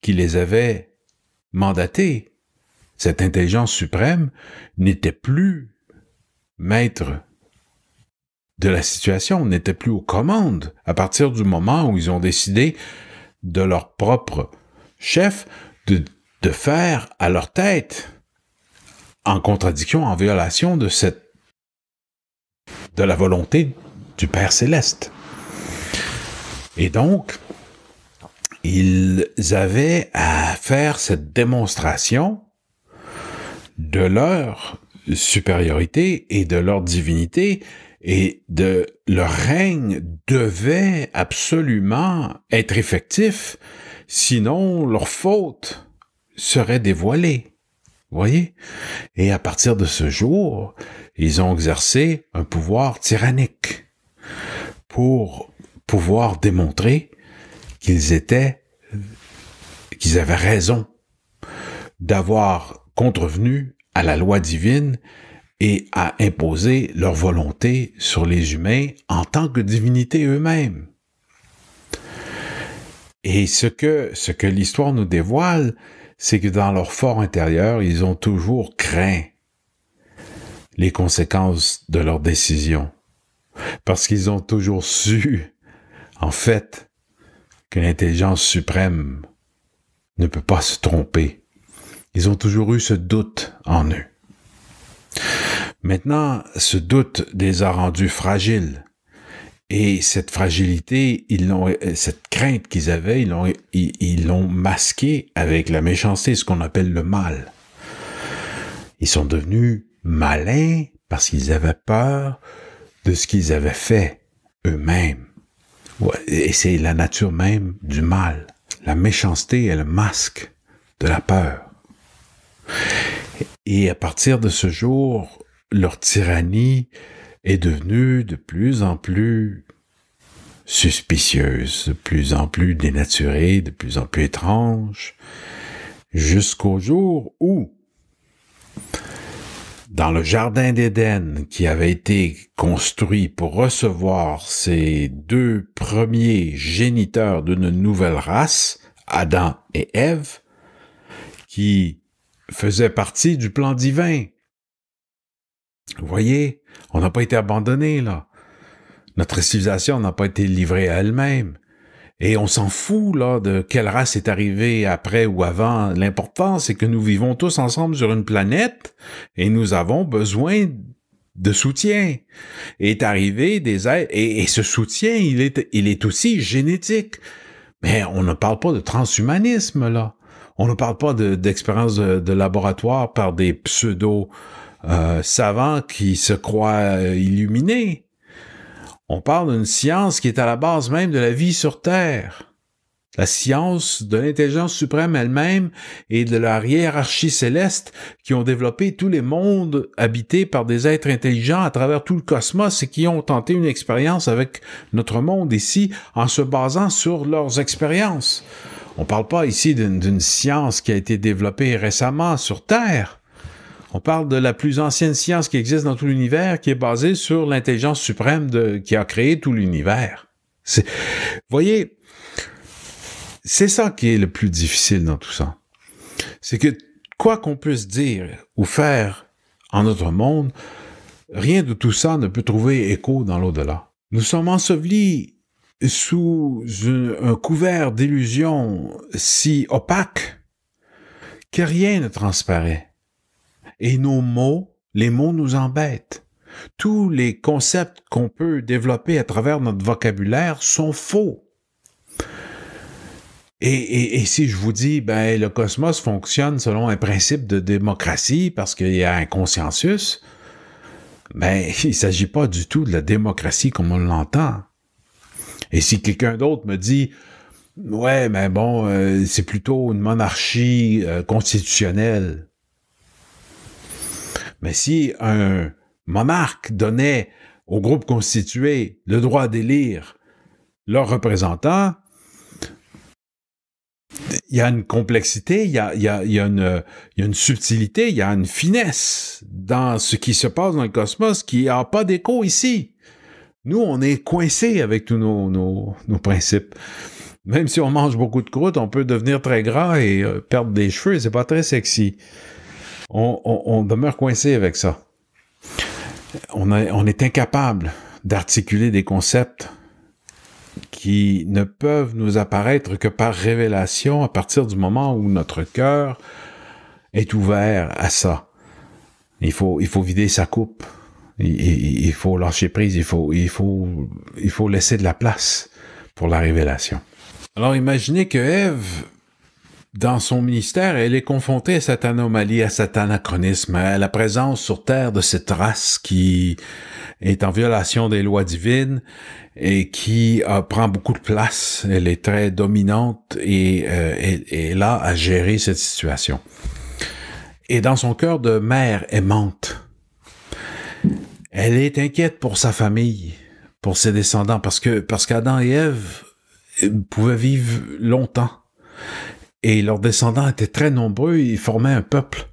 Speaker 1: qui les avait mandatés. Cette intelligence suprême n'était plus maître de la situation, n'était plus aux commandes à partir du moment où ils ont décidé de leur propre chef de faire à leur tête, en contradiction, en violation de la volonté du Père Céleste. Et donc, ils avaient à faire cette démonstration de leur supériorité et de leur divinité, et de leur règne devait absolument être effectif, sinon leur faute serait dévoilée. Vous voyez? Et à partir de ce jour, ils ont exercé un pouvoir tyrannique pour pouvoir démontrer qu'ils avaient raison d'avoir contrevenu à la loi divine et à imposer leur volonté sur les humains en tant que divinités eux-mêmes. Et ce que l'histoire nous dévoile, c'est que dans leur fort intérieur, ils ont toujours craint les conséquences de leurs décisions. Parce qu'ils ont toujours su, en fait, que l'intelligence suprême ne peut pas se tromper. Ils ont toujours eu ce doute en eux. Maintenant, ce doute les a rendus fragiles. Et cette fragilité, cette crainte qu'ils avaient, ils l'ont masquée avec la méchanceté, ce qu'on appelle le mal. Ils sont devenus malins parce qu'ils avaient peur de ce qu'ils avaient fait eux-mêmes. Et c'est la nature même du mal. La méchanceté est le masque de la peur. Et à partir de ce jour, leur tyrannie est devenue de plus en plus suspicieuse, de plus en plus dénaturée, de plus en plus étrange, jusqu'au jour où, dans le jardin d'Éden qui avait été construit pour recevoir ces deux premiers géniteurs d'une nouvelle race, Adam et Ève, qui faisaient partie du plan divin. Vous voyez, on n'a pas été abandonnés, là. Notre civilisation n'a pas été livrée à elle-même. Et on s'en fout, là, de quelle race est arrivée après ou avant. L'important, c'est que nous vivons tous ensemble sur une planète et nous avons besoin de soutien. Et est arrivé des êtres, et ce soutien, il est aussi génétique. Mais on ne parle pas de transhumanisme, là. On ne parle pas d'expériences de laboratoire par des savants qui se croient illuminés. On parle d'une science qui est à la base même de la vie sur Terre. La science de l'intelligence suprême elle-même et de la hiérarchie céleste qui ont développé tous les mondes habités par des êtres intelligents à travers tout le cosmos et qui ont tenté une expérience avec notre monde ici en se basant sur leurs expériences. On ne parle pas ici d'une science qui a été développée récemment sur Terre. On parle de la plus ancienne science qui existe dans tout l'univers, qui est basée sur l'intelligence suprême qui a créé tout l'univers. Vous voyez, c'est ça qui est le plus difficile dans tout ça. C'est que quoi qu'on puisse dire ou faire en notre monde, rien de tout ça ne peut trouver écho dans l'au-delà. Nous sommes ensevelis sous un couvert d'illusions si opaques que rien ne transparaît. Et nos mots, les mots nous embêtent. Tous les concepts qu'on peut développer à travers notre vocabulaire sont faux. Et si je vous dis, le cosmos fonctionne selon un principe de démocratie parce qu'il y a un consensus, il ne s'agit pas du tout de la démocratie comme on l'entend. Et si quelqu'un d'autre me dit, ouais, c'est plutôt une monarchie constitutionnelle. Mais si un monarque donnait au groupe constitué le droit d'élire leurs représentants, il y a une complexité, il y a une subtilité, il y a une finesse dans ce qui se passe dans le cosmos qui n'a pas d'écho ici. Nous, on est coincés avec tous nos principes. Même si on mange beaucoup de croûte, on peut devenir très gras et perdre des cheveux, et c'est pas très sexy. On demeure coincé avec ça. On est incapable d'articuler des concepts qui ne peuvent nous apparaître que par révélation à partir du moment où notre cœur est ouvert à ça. Il faut vider sa coupe. Il faut lâcher prise, il faut laisser de la place pour la révélation. Alors imaginez que Ève, dans son ministère, elle est confrontée à cette anomalie, à cet anachronisme, à la présence sur Terre de cette race qui est en violation des lois divines et qui prend beaucoup de place. Elle est très dominante et est là à gérer cette situation. Et dans son cœur de mère aimante, elle est inquiète pour sa famille, pour ses descendants, parce qu'Adam et Ève pouvaient vivre longtemps. Et leurs descendants étaient très nombreux, ils formaient un peuple.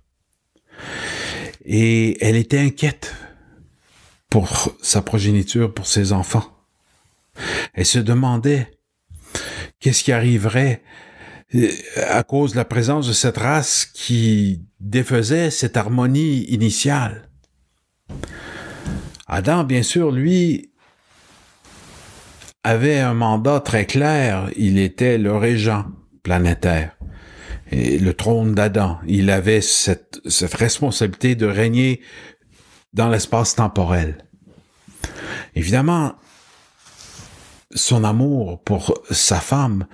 Speaker 1: Et elle était inquiète pour sa progéniture, pour ses enfants. Elle se demandait qu'est-ce qui arriverait à cause de la présence de cette race qui défaisait cette harmonie initiale. Adam, bien sûr, lui, avait un mandat très clair. Il était le régent planétaire. Et le trône d'Adam. Il avait cette responsabilité de régner dans l'espace temporel. Évidemment, son amour pour sa femme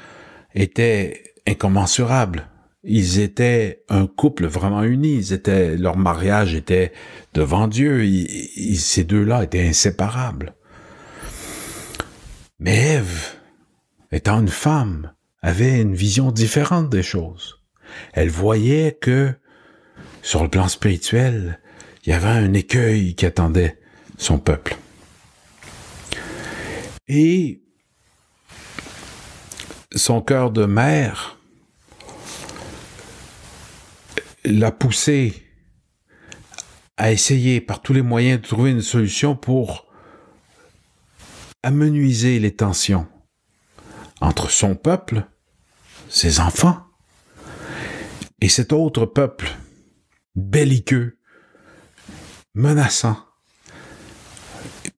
Speaker 1: était incommensurable. Ils étaient un couple vraiment uni. Leur mariage était devant Dieu. Ces deux-là étaient inséparables. Mais Ève, étant une femme, avait une vision différente des choses. Elle voyait que, sur le plan spirituel, il y avait un écueil qui attendait son peuple. Et son cœur de mère l'a poussé à essayer par tous les moyens de trouver une solution pour amenuiser les tensions entre son peuple, ses enfants, et cet autre peuple belliqueux, menaçant,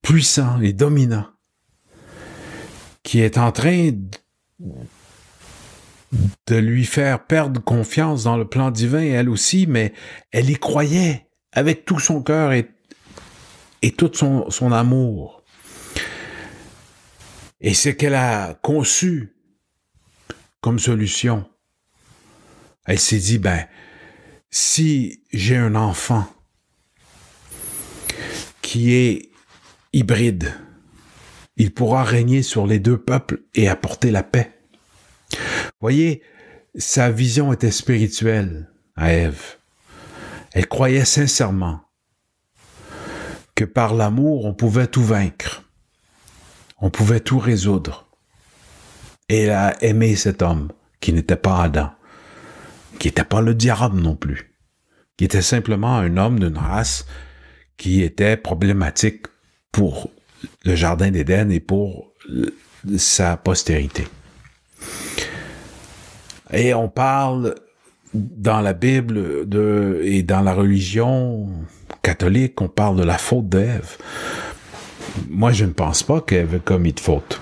Speaker 1: puissant et dominant, qui est en train de lui faire perdre confiance dans le plan divin, elle aussi, mais elle y croyait avec tout son cœur et tout son amour. Et ce qu'elle a conçu comme solution, elle s'est dit, si j'ai un enfant qui est hybride, il pourra régner sur les deux peuples et apporter la paix. Voyez, sa vision était spirituelle à Ève. Elle croyait sincèrement que par l'amour, on pouvait tout vaincre. On pouvait tout résoudre. Et elle a aimé cet homme qui n'était pas Adam, qui n'était pas le diable non plus, qui était simplement un homme d'une race qui était problématique pour le jardin d'Éden et pour sa postérité. Et on parle dans la Bible et dans la religion catholique, on parle de la faute d'Ève. Moi, je ne pense pas qu'Ève ait commis de faute.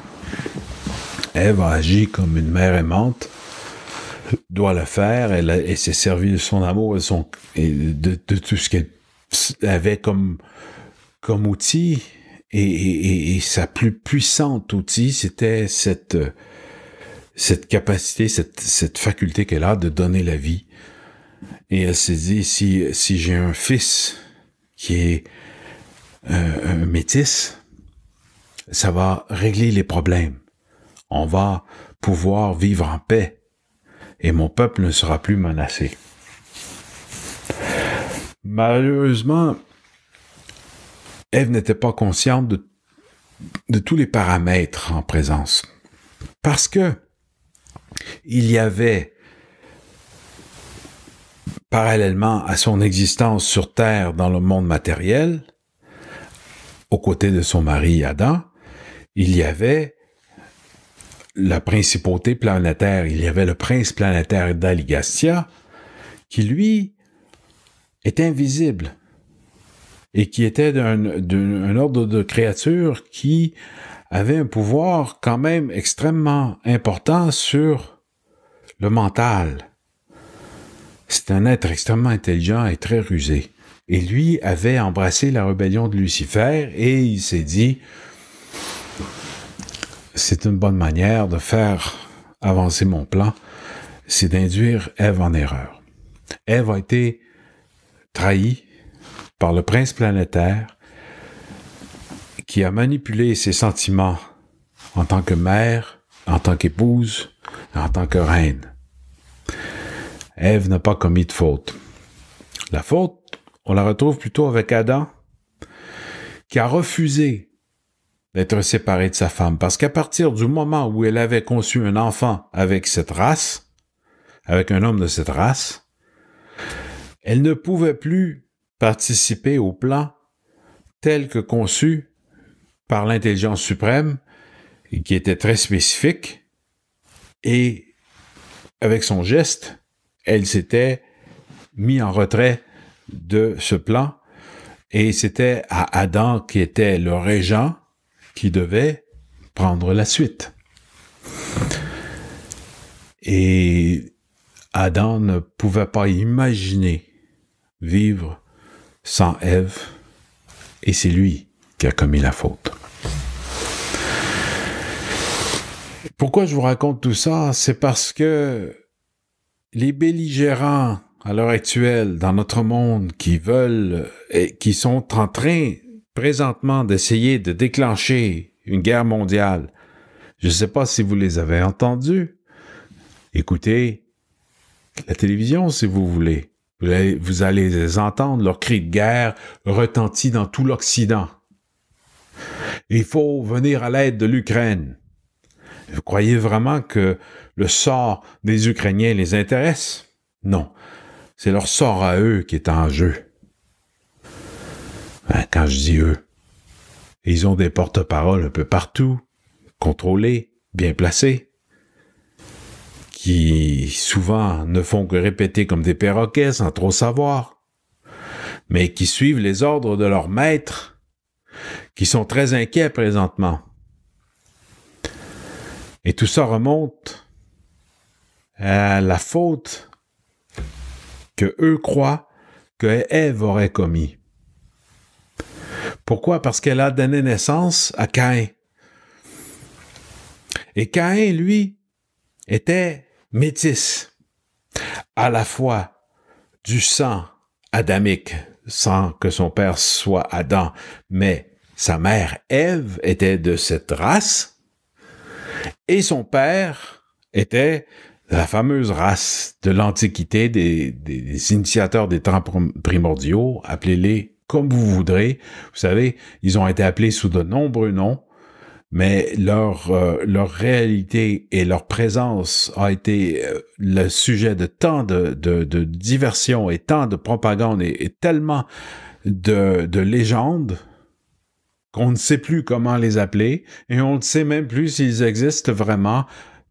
Speaker 1: Ève a agi comme une mère aimante doit le faire. Elle s'est servie de son amour et de tout ce qu'elle avait comme outil. Et sa plus puissante outil, c'était cette capacité, cette faculté qu'elle a de donner la vie. Et elle s'est dit, si j'ai un fils qui est un métis, ça va régler les problèmes. On va pouvoir vivre en paix et mon peuple ne sera plus menacé. Malheureusement, Ève n'était pas consciente de tous les paramètres en présence. Parce que il y avait, parallèlement à son existence sur Terre dans le monde matériel, aux côtés de son mari Adam, il y avait la principauté planétaire, il y avait le prince planétaire d'Aligastia, qui lui était invisible et qui était d'un ordre de créature qui avait un pouvoir quand même extrêmement important sur le mental. C'est un être extrêmement intelligent et très rusé. Et lui avait embrassé la rébellion de Lucifer et il s'est dit, c'est une bonne manière de faire avancer mon plan, c'est d'induire Ève en erreur. Ève a été trahie par le prince planétaire qui a manipulé ses sentiments en tant que mère, en tant qu'épouse, en tant que reine. Ève n'a pas commis de faute. La faute, on la retrouve plutôt avec Adam, qui a refusé d'être séparé de sa femme, parce qu'à partir du moment où elle avait conçu un enfant avec cette race, avec un homme de cette race, elle ne pouvait plus participer au plan tel que conçu par l'intelligence suprême, et qui était très spécifique, et avec son geste, elle s'était mis en retrait de ce plan, et c'était à Adam, qui était le régent, qui devait prendre la suite. Et Adam ne pouvait pas imaginer vivre sans Ève, et c'est lui qui a commis la faute. Pourquoi je vous raconte tout ça? C'est parce que les belligérants à l'heure actuelle dans notre monde qui veulent et qui sont en train présentement d'essayer de déclencher une guerre mondiale, je ne sais pas si vous les avez entendus. Écoutez la télévision si vous voulez. Vous allez les entendre, leurs cris de guerre retentis dans tout l'Occident. Il faut venir à l'aide de l'Ukraine. Vous croyez vraiment que le sort des Ukrainiens les intéresse? Non. C'est leur sort à eux qui est en jeu. Quand je dis eux, ils ont des porte-paroles un peu partout, contrôlés, bien placés, qui souvent ne font que répéter comme des perroquets sans trop savoir, mais qui suivent les ordres de leurs maîtres, qui sont très inquiets présentement. Et tout ça remonte à la faute que eux croient que Ève aurait commis. Pourquoi? Parce qu'elle a donné naissance à Caïn. Et Caïn, lui, était métis, à la fois du sang adamique, sans que son père soit Adam, mais sa mère Ève était de cette race, et son père était de la fameuse race de l'Antiquité des initiateurs des temps primordiaux, appelez-les comme vous voudrez. Vous savez, ils ont été appelés sous de nombreux noms, mais leur réalité et leur présence a été le sujet de tant de diversion et tant de propagande et tellement de légendes qu'on ne sait plus comment les appeler et on ne sait même plus s'ils existent vraiment.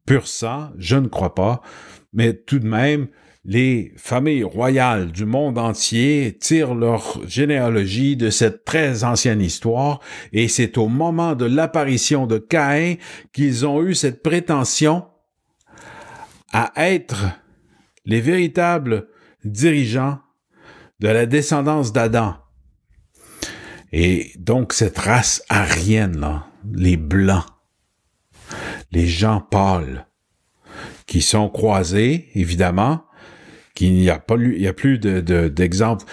Speaker 1: Pur sang, je ne crois pas, mais tout de même, les familles royales du monde entier tirent leur généalogie de cette très ancienne histoire, et c'est au moment de l'apparition de Caïn qu'ils ont eu cette prétention à être les véritables dirigeants de la descendance d'Adam. Et donc cette race aryenne-là, les Blancs, les gens pâles, qui sont croisés, évidemment, qu'il n'y a pas il y a plus d'exemples.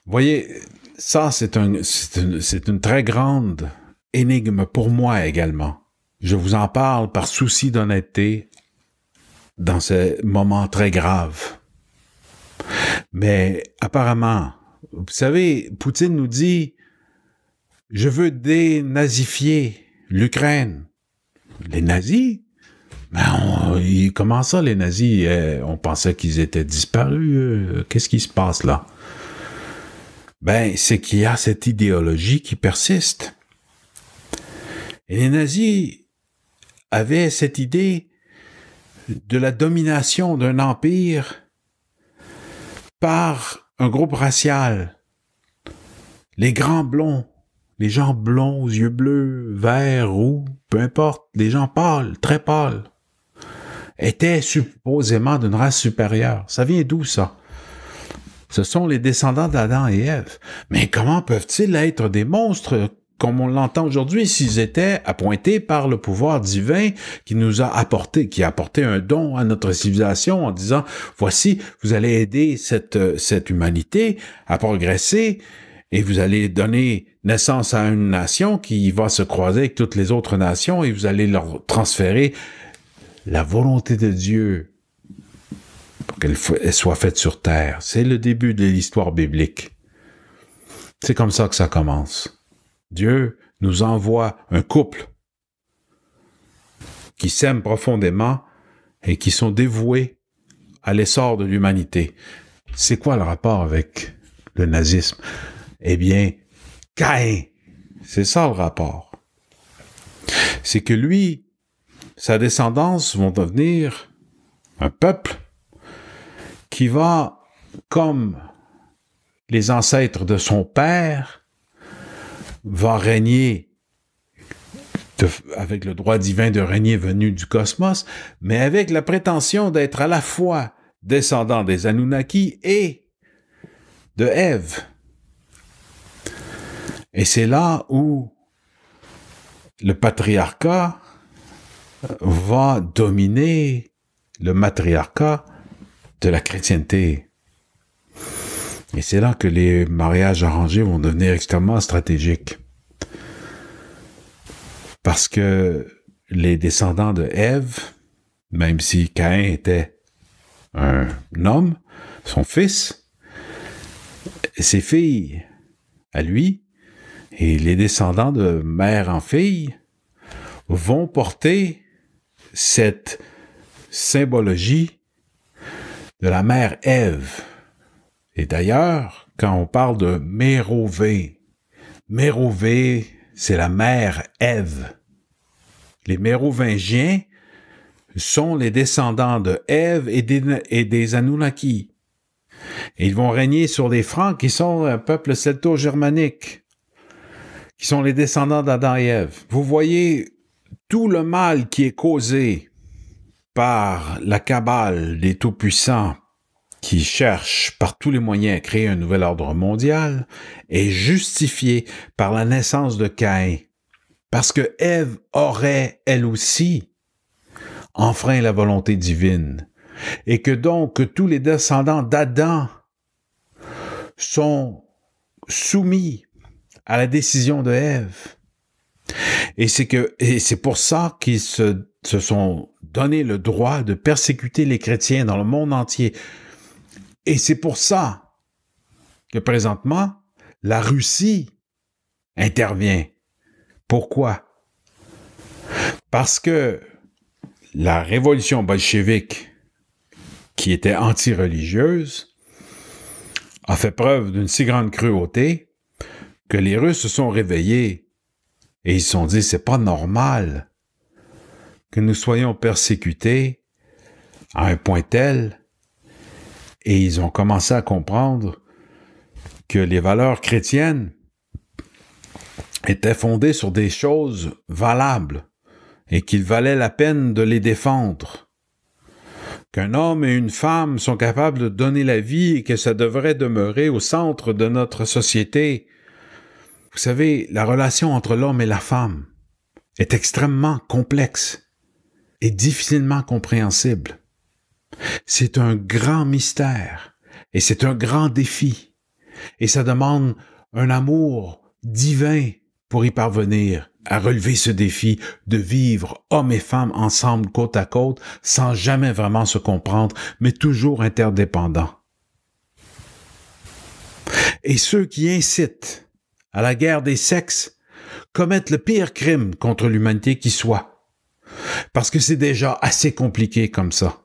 Speaker 1: Vous voyez, ça, c'est une très grande énigme pour moi également. Je vous en parle par souci d'honnêteté dans ces moments très graves. Mais apparemment, vous savez, Poutine nous dit « Je veux dénazifier l'Ukraine ». Les nazis? Comment ça, les nazis? On pensait qu'ils étaient disparus. Qu'est-ce qui se passe là? C'est qu'il y a cette idéologie qui persiste. Et les nazis avaient cette idée de la domination d'un empire par un groupe racial. Les grands blonds. Les gens blonds aux yeux bleus, verts, roux, peu importe, les gens pâles, très pâles, étaient supposément d'une race supérieure. Ça vient d'où, ça? Ce sont les descendants d'Adam et Ève. Mais comment peuvent-ils être des monstres comme on l'entend aujourd'hui s'ils étaient appointés par le pouvoir divin qui nous a apporté, qui a apporté un don à notre civilisation en disant, voici, vous allez aider cette humanité à progresser et vous allez donner naissance à une nation qui va se croiser avec toutes les autres nations et vous allez leur transférer la volonté de Dieu pour qu'elle soit faite sur terre. C'est le début de l'histoire biblique. C'est comme ça que ça commence. Dieu nous envoie un couple qui s'aiment profondément et qui sont dévoués à l'essor de l'humanité. C'est quoi le rapport avec le nazisme? Eh bien, Caïn, c'est ça le rapport. C'est que lui, sa descendance vont devenir un peuple qui va, comme les ancêtres de son père, va régner avec le droit divin de régner venu du cosmos, mais avec la prétention d'être à la fois descendant des Anunnaki et de Ève. Et c'est là où le patriarcat va dominer le matriarcat de la chrétienté. Et c'est là que les mariages arrangés vont devenir extrêmement stratégiques. Parce que les descendants de Ève, même si Caïn était un homme, son fils, ses filles à lui, et les descendants de mère en fille, vont porter cette symbologie de la mère Ève. Et d'ailleurs, quand on parle de Mérovée, c'est la mère Ève. Les Mérovingiens sont les descendants de Ève et des Anunnaki. Et ils vont régner sur les Francs qui sont un peuple celto-germanique, qui sont les descendants d'Adam et Ève. Vous voyez tout le mal qui est causé par la cabale des tout-puissants qui cherchent par tous les moyens à créer un nouvel ordre mondial est justifié par la naissance de Caïn. Parce que Ève aurait, elle aussi, enfreint la volonté divine. Et que donc tous les descendants d'Adam sont soumis à la décision de Ève. Et c'est pour ça qu'ils se sont donné le droit de persécuter les chrétiens dans le monde entier. Et c'est pour ça que présentement, la Russie intervient. Pourquoi? Parce que la révolution bolchevique, qui était anti-religieuse, a fait preuve d'une si grande cruauté que les Russes se sont réveillés et ils se sont dit, c'est pas normal que nous soyons persécutés à un point tel. Et ils ont commencé à comprendre que les valeurs chrétiennes étaient fondées sur des choses valables et qu'il valait la peine de les défendre. Qu'un homme et une femme sont capables de donner la vie et que ça devrait demeurer au centre de notre société. Vous savez, la relation entre l'homme et la femme est extrêmement complexe et difficilement compréhensible. C'est un grand mystère et c'est un grand défi. Et ça demande un amour divin pour y parvenir à relever ce défi de vivre hommes et femmes ensemble côte à côte sans jamais vraiment se comprendre, mais toujours interdépendants. Et ceux qui incitent à la guerre des sexes commettent le pire crime contre l'humanité qui soit. Parce que c'est déjà assez compliqué comme ça,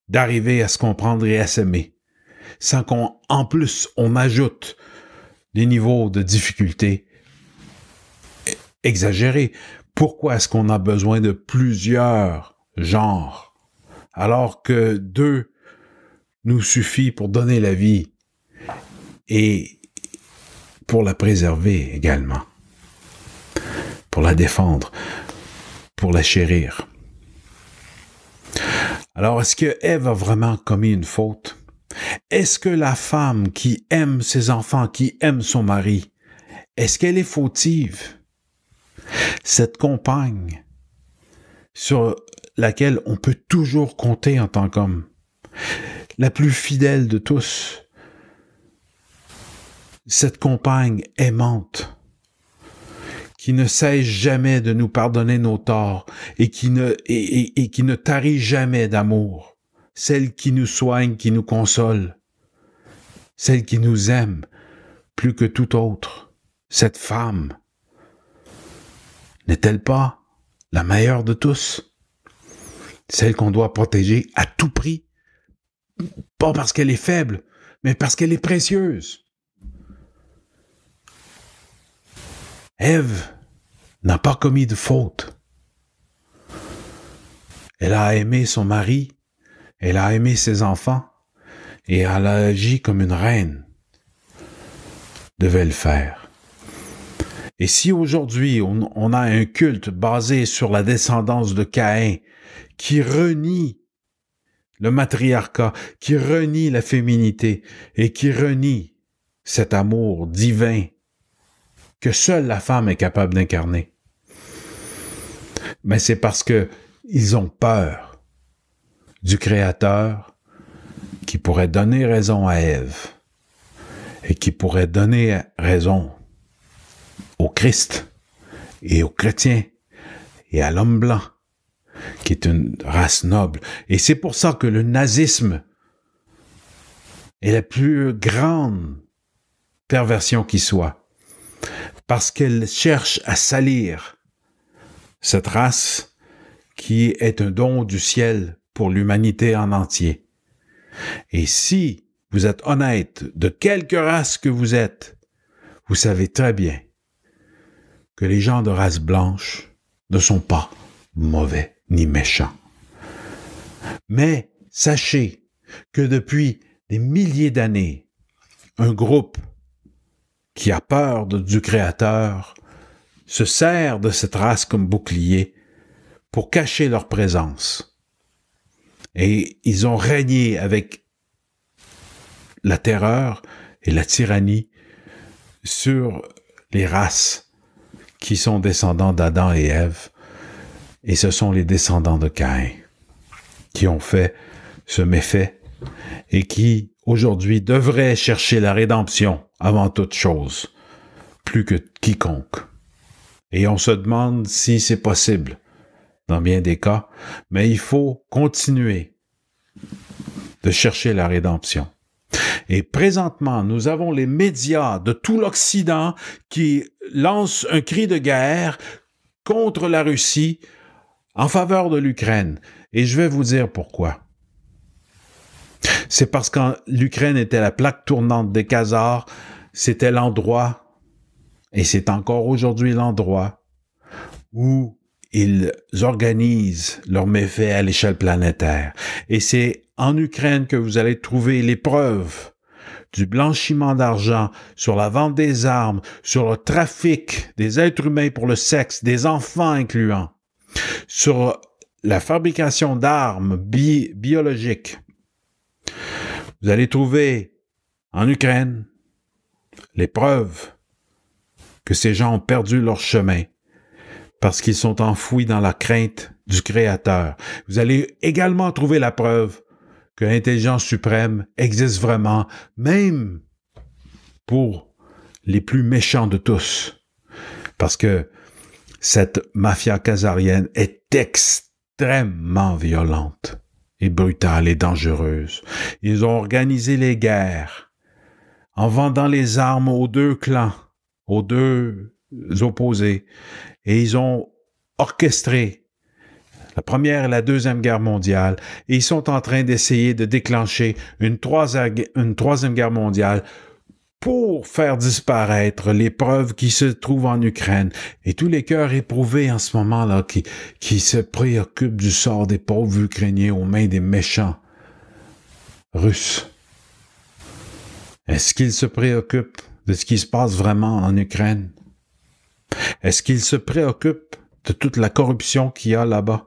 Speaker 1: d'arriver à se comprendre et à s'aimer, sans qu'en plus on ajoute des niveaux de difficulté exagérés. Pourquoi est-ce qu'on a besoin de plusieurs genres, alors que 2 nous suffit pour donner la vie et pour la préserver également, pour la défendre, pour la chérir? Alors, est-ce que Ève a vraiment commis une faute? Est-ce que la femme qui aime ses enfants, qui aime son mari, est-ce qu'elle est fautive? Cette compagne sur laquelle on peut toujours compter en tant qu'homme, la plus fidèle de tous, cette compagne aimante, qui ne cesse jamais de nous pardonner nos torts et qui ne tarit jamais d'amour, celle qui nous soigne, qui nous console, celle qui nous aime plus que tout autre, cette femme, n'est-elle pas la meilleure de tous? Celle qu'on doit protéger à tout prix, pas parce qu'elle est faible, mais parce qu'elle est précieuse. Ève n'a pas commis de faute. Elle a aimé son mari, elle a aimé ses enfants, et elle a agi comme une reine devait le faire. Et si aujourd'hui on a un culte basé sur la descendance de Caïn, qui renie le matriarcat, qui renie la féminité, et qui renie cet amour divin que seule la femme est capable d'incarner, mais c'est parce que ils ont peur du Créateur qui pourrait donner raison à Ève et qui pourrait donner raison au Christ et aux chrétiens et à l'homme blanc, qui est une race noble. Et c'est pour ça que le nazisme est la plus grande perversion qui soit, parce qu'elle cherche à salir cette race qui est un don du ciel pour l'humanité en entier. Et si vous êtes honnête de quelque race que vous êtes, vous savez très bien que les gens de race blanche ne sont pas mauvais ni méchants. Mais sachez que depuis des milliers d'années, un groupe qui a peur du Créateur se sert de cette race comme bouclier pour cacher leur présence. Et ils ont régné avec la terreur et la tyrannie sur les races qui sont descendants d'Adam et Ève, et ce sont les descendants de Caïn qui ont fait ce méfait et qui, aujourd'hui, devraient chercher la rédemption avant toute chose, plus que quiconque. Et on se demande si c'est possible, dans bien des cas, mais il faut continuer de chercher la rédemption. Et présentement, nous avons les médias de tout l'Occident qui lancent un cri de guerre contre la Russie en faveur de l'Ukraine. Et je vais vous dire pourquoi. C'est parce que l'Ukraine était la plaque tournante des Khazars, c'était l'endroit, et c'est encore aujourd'hui l'endroit, où ils organisent leurs méfaits à l'échelle planétaire. Et c'est en Ukraine que vous allez trouver les preuves du blanchiment d'argent, sur la vente des armes, sur le trafic des êtres humains pour le sexe, des enfants incluant, sur la fabrication d'armes biologiques. Vous allez trouver en Ukraine les preuves que ces gens ont perdu leur chemin parce qu'ils sont enfouis dans la crainte du Créateur. Vous allez également trouver la preuve que l'intelligence suprême existe vraiment, même pour les plus méchants de tous. Parce que cette mafia khazarienne est extrêmement violente et brutale et dangereuse. Ils ont organisé les guerres en vendant les armes aux deux clans, aux deux opposés, et ils ont orchestré la Première et la Deuxième Guerre mondiale, et ils sont en train d'essayer de déclencher une troisième guerre mondiale pour faire disparaître les preuves qui se trouvent en Ukraine. Et tous les cœurs éprouvés en ce moment-là qui se préoccupent du sort des pauvres Ukrainiens aux mains des méchants Russes. Est-ce qu'ils se préoccupent de ce qui se passe vraiment en Ukraine? Est-ce qu'ils se préoccupent de toute la corruption qu'il y a là-bas?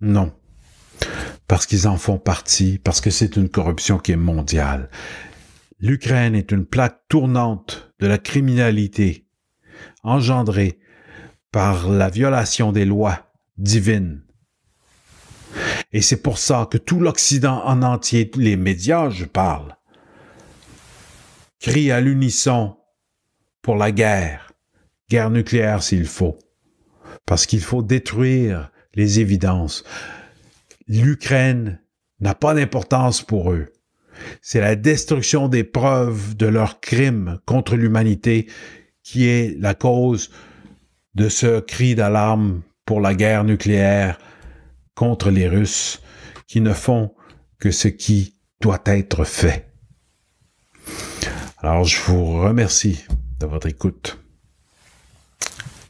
Speaker 1: Non. parce qu'ils en font partie, parce que c'est une corruption qui est mondiale. L'Ukraine est une plaque tournante de la criminalité engendrée par la violation des lois divines. Et c'est pour ça que tout l'Occident en entier, tous les médias, je parle, crient à l'unisson pour la guerre nucléaire s'il faut, parce qu'il faut détruire les évidences. L'Ukraine n'a pas d'importance pour eux. C'est la destruction des preuves de leurs crimes contre l'humanité qui est la cause de ce cri d'alarme pour la guerre nucléaire contre les Russes qui ne font que ce qui doit être fait. Alors, je vous remercie de votre écoute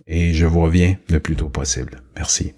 Speaker 1: et je vous reviens le plus tôt possible. Merci.